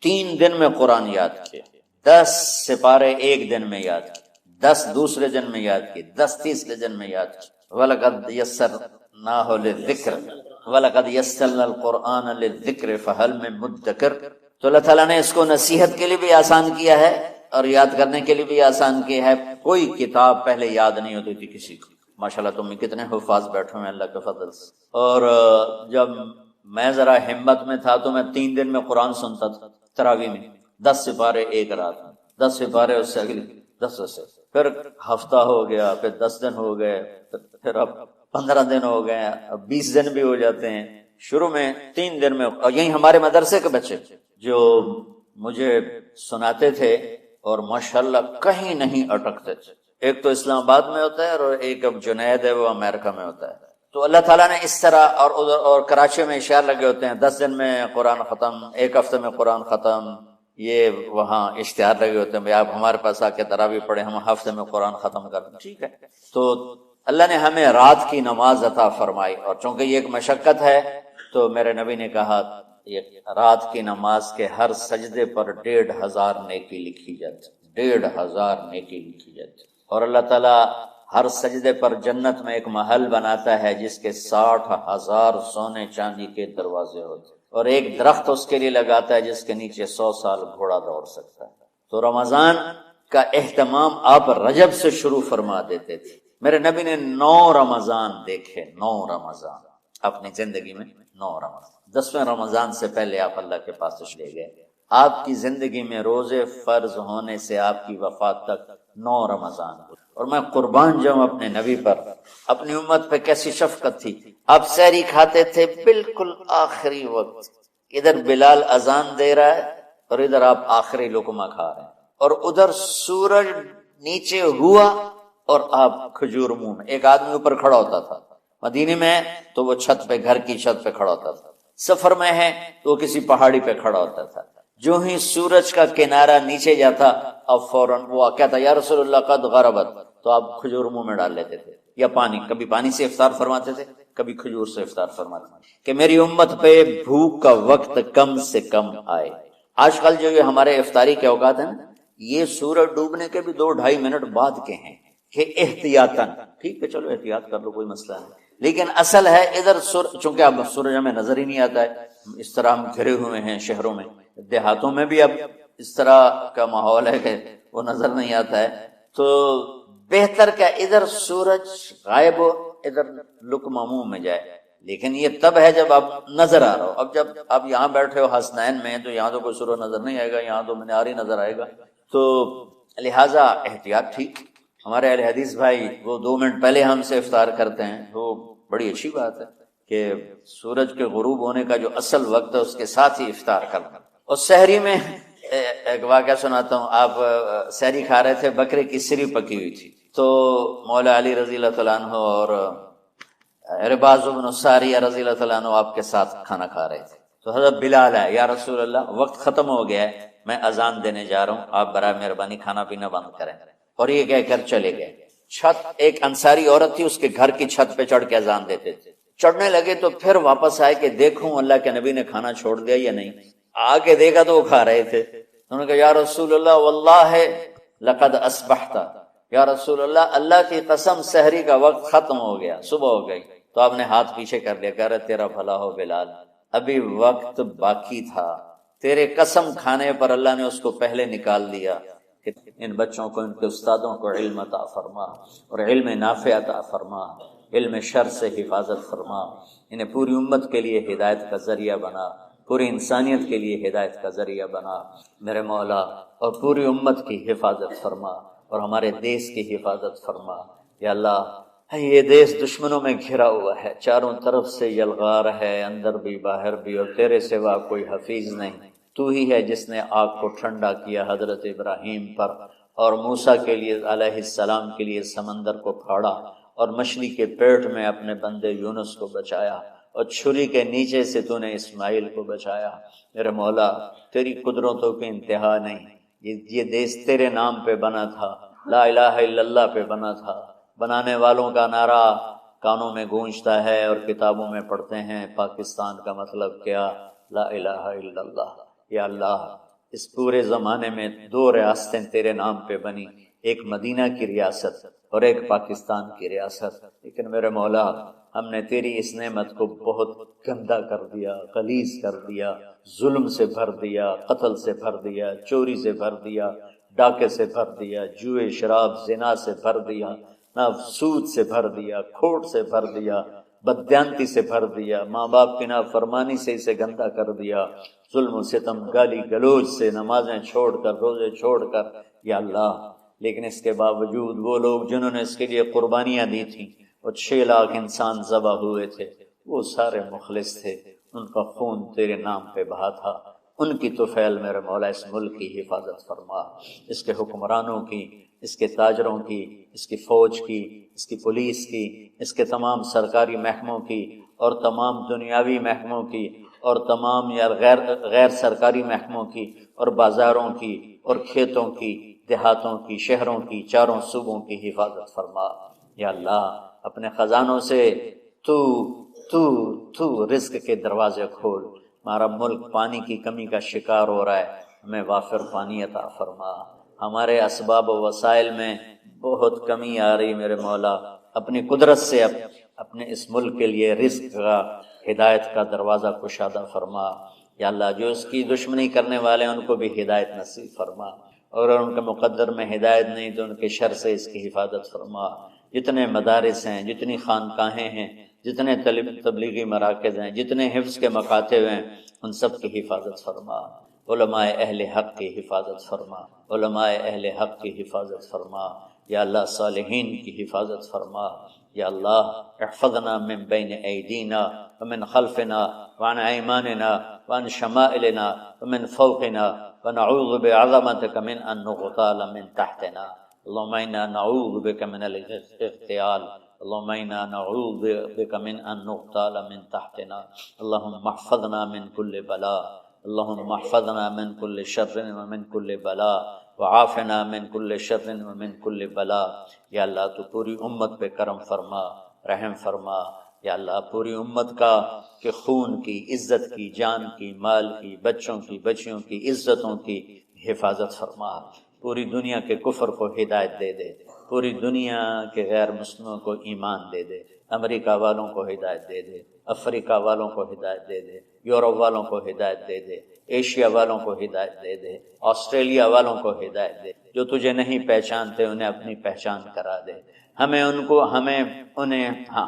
3 دن میں قرآن یاد کیا، 10 سپارے 1 دن میں یاد کیے، 10 دوسرے دن میں یاد کیے، 10 تیسرے دن میں یاد کیے۔ وَلَقَدْ يَسَّرْنَاهُ لِلذِّكْرِ وَلَقَدْ يَسَّرْنَا الْقُرْآنَ لِلذِّكْرِ فَهَلْ مِن مُدَّكِرٍ۔ تو اللہ تعالیٰ نے اس کو نصیحت کے لیے بھی آسان کیا ہے اور یاد کرنے کے لیے بھی آسان کیا ہے۔ کوئی کتاب پہلے یاد نہیں ہوتی تھی کسی کو، ماشاءاللہ تم میں کتنے حفاظ بیٹھے ہیں اللہ کے فضل سے۔ اور جب میں ذرا ہمت میں تھا تو میں 3 دن میں قرآن سنتا تھا تراویح میں، 10 سپارے ایک رات میں، 10 سپارے اس سے اگلی 10 سے، پھر ہفتہ ہو گیا، پھر 10 دن ہو گئے، پھر اب 15 دن ہو گئے، اب 20 دن بھی ہو جاتے ہیں۔ شروع میں 3 دن میں، اور یہی ہمارے مدرسے کے بچے جو مجھے سناتے تھے اور ماشاءاللہ کہیں نہیں اٹکتے تھے، ایک تو اسلام آباد میں ہوتا ہے اور ایک اب جنید ہے وہ امریکہ میں ہوتا ہے۔ تو اللہ تعالیٰ نے اس طرح، اور کراچی میں اشعار لگے ہوتے ہیں 10 دن میں قرآن ختم، 1 ہفتے میں قرآن ختم، یہ وہاں اشتہار لگے ہوتے ہیں بھائی آپ ہمارے پاس آ کے تراویح پڑھیں، ہم ہفتے میں قرآن ختم کر دیں۔ ٹھیک ہے، تو اللہ نے ہمیں رات کی نماز عطا فرمائی، اور چونکہ یہ ایک مشقت ہے تو میرے نبی نے کہا یہ رات کی نماز کے ہر سجدے پر 1500 نیکی لکھی جاتی، 1500 نیکی لکھی جاتی، اور اللہ تعالیٰ ہر سجدے پر جنت میں ایک محل بناتا ہے جس کے 60,000 سونے چاندی کے دروازے ہوتے، اور ایک درخت اس کے لیے لگاتا ہے جس کے نیچے 100 سال گھوڑا دوڑ سکتا ہے۔ تو رمضان کا اہتمام آپ رجب سے شروع فرما دیتے تھے۔ میرے نبی نے 9 رمضان دیکھے، 9 رمضان اپنی زندگی میں، 9 رمضان۔ 10ویں رمضان سے پہلے آپ اللہ کے پاس چلے گئے۔ آپ کی زندگی میں روزے فرض ہونے سے آپ کی وفات تک 9 رمضان ہوئے، اور میں قربان جاؤں اپنے نبی پر، اپنی امت پہ کیسی شفقت تھی۔ آپ سحری کھاتے تھے بالکل آخری وقت، ادھر بلال اذان دے رہا ہے اور ادھر آپ آخری لقمہ کھا رہے ہیں، اور ادھر سورج نیچے ہوا اور آپ کھجور منہ میں۔ ایک آدمی اوپر کھڑا ہوتا تھا مدینے میں تو وہ چھت پہ، گھر کی چھت پہ کھڑا ہوتا تھا، سفر میں ہے تو وہ کسی پہاڑی پہ کھڑا ہوتا تھا۔ جو ہی سورج کا کنارہ نیچے جاتا اب فوراً وہ کہتا یا رسول اللہ قد غربت، تو آپ کھجور منہ میں ڈال لیتے تھے، یا پانی، کبھی پانی سے افطار فرماتے تھے، کبھی کھجور سے افطار فرماتے تھے، کہ میری امت پہ بھوک کا وقت کم سے کم آئے۔ آج کل جو یہ ہمارے افطاری کے اوقات ہیں نا، یہ سورج ڈوبنے کے بھی 2-2.5 منٹ بعد کے ہیں، کہ احتیاطاً، ٹھیک ہے چلو احتیاط کر لو کوئی مسئلہ نہیں، لیکن اصل ہے ادھر چونکہ اب سورج ہمیں نظر ہی نہیں آتا ہے، اس طرح ہم گھرے ہوئے ہیں شہروں میں، دیہاتوں میں بھی اب اس طرح کا ماحول ہے کہ وہ نظر نہیں آتا ہے، تو بہتر کیا ادھر سورج غائب ہو ادھر لقمہ منہ میں جائے، لیکن یہ تب ہے جب آپ نظر آ رہا ہو۔ اب جب آپ یہاں بیٹھے ہو حسنین میں تو یہاں تو کوئی سورج نظر نہیں آئے گا، یہاں تو منار ہی نظر آئے گا، تو لہٰذا احتیاط ٹھیک۔ ہمارے اہل حدیث بھائی وہ 2 منٹ پہلے ہم سے افطار کرتے ہیں، تو بڑی اچھی بات ہے کہ سورج کے غروب ہونے کا جو اصل وقت ہے اس کے ساتھ ہی افطار کرنا۔ اور سحری میں ایک واقعہ سناتا ہوں، آپ سحری کھا رہے تھے، بکرے کی سری پکی ہوئی تھی، تو مولا علی رضی اللہ تعالیٰ عنہ اور عرباض بن ساریہ رضی اللہ تعالیٰ عنہ آپ کے ساتھ کھانا کھا رہے تھے، تو حضرت بلال ہے، یا رسول اللہ وقت ختم ہو گیا ہے، میں اذان دینے جا رہا ہوں، آپ برائے مہربانی کھانا پینا بند کریں، اور یہ کہہ کر چلے گئے۔ چھت، ایک انصاری عورت تھی، اس کے گھر کی چھت پہ چڑھ کے اذان دیتے تھے، چڑھنے لگے تو پھر واپس آئے کہ دیکھوں اللہ کے نبی نے کھانا چھوڑ دیا یا نہیں، آگے دیکھا تو وہ کھا رہے تھے، انہوں نے کہا یا رسول اللہ واللہ لقد اصبحت، یا رسول اللہ اللہ کی قسم سحری کا وقت ختم ہو گیا، صبح ہو گئی۔ تو آپ نے ہاتھ پیچھے کر لیا، کہہ رہے تیرا بھلا ہو بلال، ابھی وقت باقی تھا، تیرے قسم کھانے پر اللہ نے اس کو پہلے نکال دیا، کہ ان بچوں کو، ان کے استادوں کو علم عطا فرما، اور علم نافع عطا فرما، علم شر سے حفاظت فرما، انہیں پوری امت کے لیے ہدایت کا ذریعہ بنا، پوری انسانیت کے لیے ہدایت کا ذریعہ بنا میرے مولا، اور پوری امت کی حفاظت فرما، اور ہمارے دیس کی حفاظت فرما یا اللہ۔ یہ دیس دشمنوں میں گھرا ہوا ہے، چاروں طرف سے یلغار ہے، اندر بھی باہر بھی، اور تیرے سوا کوئی حفیظ نہیں، تو ہی ہے جس نے آگ کو ٹھنڈا کیا حضرت ابراہیم پر، اور موسیٰ کے لیے علیہ السلام کے لیے سمندر کو پھاڑا، اور مچھلی کے پیٹ میں اپنے بندے یونس کو بچایا، اور چھری کے نیچے سے تو نے اسماعیل کو بچایا۔ میرے مولا تیری قدرتوں کی انتہا نہیں، یہ دیس تیرے نام پہ بنا تھا، لا الہ الا اللہ پہ بنا تھا، بنانے والوں کا نعرہ کانوں میں گونجتا ہے اور کتابوں میں پڑھتے ہیں، پاکستان کا مطلب کیا، لا الہ الا اللہ۔ یا اللہ اس پورے زمانے میں 2 ریاستیں تیرے نام پہ بنی، ایک مدینہ کی ریاست اور ایک پاکستان کی ریاست، لیکن میرے مولا ہم نے تیری اس نعمت کو بہت گندا کر دیا، غلیظ کر دیا، ظلم سے بھر دیا، قتل سے بھر دیا، چوری سے بھر دیا، ڈاکے سے بھر دیا، جوئے شراب زنا سے بھر دیا، نہ سود سے بھر دیا، کھوٹ سے بھر دیا، بددیانتی سے بھر دیا، ماں باپ کی نافرمانی سے اسے گندا کر دیا، ظلم و ستم، گالی گلوچ سے، نمازیں چھوڑ کر، روزے چھوڑ کر یا اللہ۔ لیکن اس کے باوجود وہ لوگ جنہوں نے اس کے لیے قربانیاں دی تھیں، اور 6 لاکھ انسان ذبح ہوئے تھے، وہ سارے مخلص تھے، ان کا خون تیرے نام پہ بہا تھا، ان کی طفیل میرے مولا اس ملک کی حفاظت فرما، اس کے حکمرانوں کی، اس کے تاجروں کی، اس کی فوج کی، اس کی پولیس کی، اس کے تمام سرکاری محکموں کی، اور تمام دنیاوی محکموں کی، اور تمام یا غیر سرکاری محکموں کی، اور بازاروں کی، اور کھیتوں کی، دیہاتوں کی، شہروں کی، چاروں صوبوں کی حفاظت فرما یا اللہ۔ اپنے خزانوں سے تو تو رزق کے دروازے کھول. ہمارا ملک پانی کی کمی کا شکار ہو رہا ہے، ہمیں وافر پانی عطا فرما. ہمارے اسباب و وسائل میں بہت کمی آ رہی میرے مولا، اپنی قدرت سے اپنے اس ملک کے لیے رزق کا، ہدایت کا دروازہ کشادہ فرما. یا اللہ جو اس کی دشمنی کرنے والے ہیں ان کو بھی ہدایت نصیب فرما، اور ان کے مقدر میں ہدایت نہیں تو ان کے شر سے اس کی حفاظت فرما. جتنے مدارس ہیں، جتنی خانقاہیں ہیں، جتنے تبلیغی مراکز ہیں، جتنے حفظ کے مکاتب ہیں، ان سب کی حفاظت فرما. علماء اہل حق کی حفاظت فرما، علماء اہل حق کی حفاظت فرما. یا اللہ صالحین کی حفاظت فرما. یا اللہ احفظنا من بین ایدینا ومن خلفنا وعن ایماننا وعن شمائلنا ومن فوقنا ونعوذ بعظمتك من ان نغتال من تحتنا. اللهم انا نعوذ بك من الاغتيال، اللهم انا نعوذ بك من ان نغتال من تحتنا. اللهم احفظنا من كل بلاء، اللهم احفظنا من كل شر ومن كل بلاء، وعافنا من كل شر ومن كل بلاء. یا اللہ تو پوری امت پہ کرم فرما، رحم فرما. یا اللہ پوری امت کا کہ خون کی، عزت کی، جان کی، مال کی، بچوں کی، بچیوں کی، عزتوں کی حفاظت فرما. پوری دنیا کے کفر کو ہدایت دے دے، پوری دنیا کے غیر مسلموں کو ایمان دے دے. امریکہ والوں کو ہدایت دے دے، افریقہ والوں کو ہدایت دے دے، یورپ والوں کو ہدایت دے دے، ایشیا والوں کو ہدایت دے دے، آسٹریلیا والوں کو ہدایت دے. جو تجھے نہیں پہچانتے انہیں اپنی پہچان کرا دے.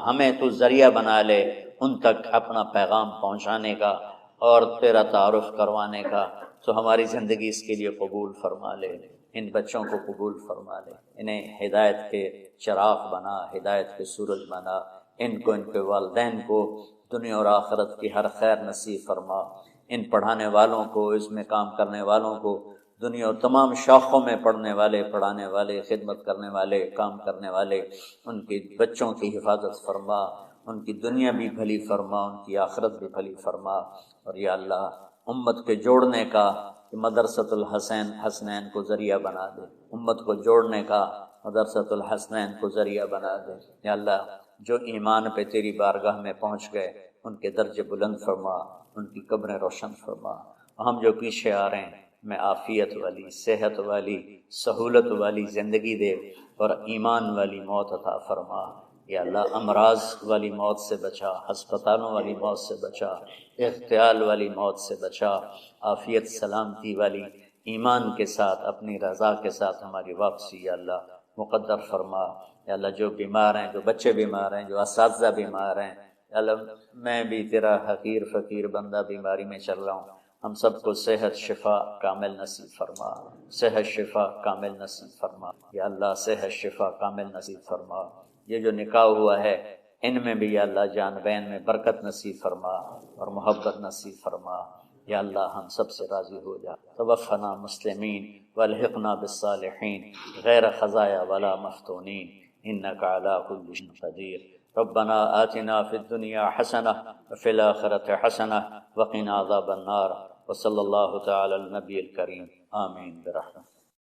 ہمیں تو ذریعہ بنا لے ان تک اپنا پیغام پہنچانے کا اور تیرا تعارف کروانے کا. تو ہماری زندگی اس کے لیے قبول فرما لے. ان بچوں کو قبول فرما لے، انہیں ہدایت کے چراغ بنا، ہدایت کے سورج بنا. ان کو، ان کے والدین کو دنیا اور آخرت کی ہر خیر نصیب فرما. ان پڑھانے والوں کو، اس میں کام کرنے والوں کو، دنیا اور تمام شاخوں میں پڑھنے والے، پڑھانے والے، خدمت کرنے والے، کام کرنے والے، ان کے بچوں کی حفاظت فرما. ان کی دنیا بھی بھلی فرما، ان کی آخرت بھی بھلی فرما. اور یا اللہ امت کے جوڑنے کا مدرسۃ الحسنین کو ذریعہ بنا دے، امت کو جوڑنے کا مدرسۃ الحسنین کو ذریعہ بنا دے. یا اللہ جو ایمان پہ تیری بارگاہ میں پہنچ گئے ان کے درجے بلند فرما، ان کی قبریں روشن فرما. ہم جو پیچھے آ رہے ہیں میں عافیت والی، صحت والی، سہولت والی زندگی دے اور ایمان والی موت عطا فرما. یا اللہ امراض والی موت سے بچا، ہسپتالوں والی موت سے بچا، اغتیال والی موت سے بچا. عافیت سلامتی والی ایمان کے ساتھ، اپنی رضا کے ساتھ ہماری واپسی یا اللہ مقدر فرما. یا اللہ جو بیمار ہیں، جو بچے بیمار ہیں، جو اساتذہ بیمار ہیں، یا اللہ میں بھی تیرا حقیر فقیر بندہ بیماری میں چل رہا ہوں، ہم سب کو صحت شفا کامل نصیب فرما، صحت شفا کامل نصیب فرما. یا اللہ صحت شفا کامل نصیب فرما. یہ جو نکاح ہوا ہے ان میں بھی یا اللہ جان بین میں برکت نصیب فرما اور محبت نصیب فرما. یا اللہ ہم سب سے راضی ہو جا. توفنا مسلمین والحقنا بالصالحین غیر خزایا ولا مفتونین انک علی کل شیء قدیر. ربنا آتنا فی الدنیا حسنہ وفی الآخرۃ حسنہ وقنا عذاب النار. وصلی اللہ تعالی علی النبی الکریم. آمین برحمتہ.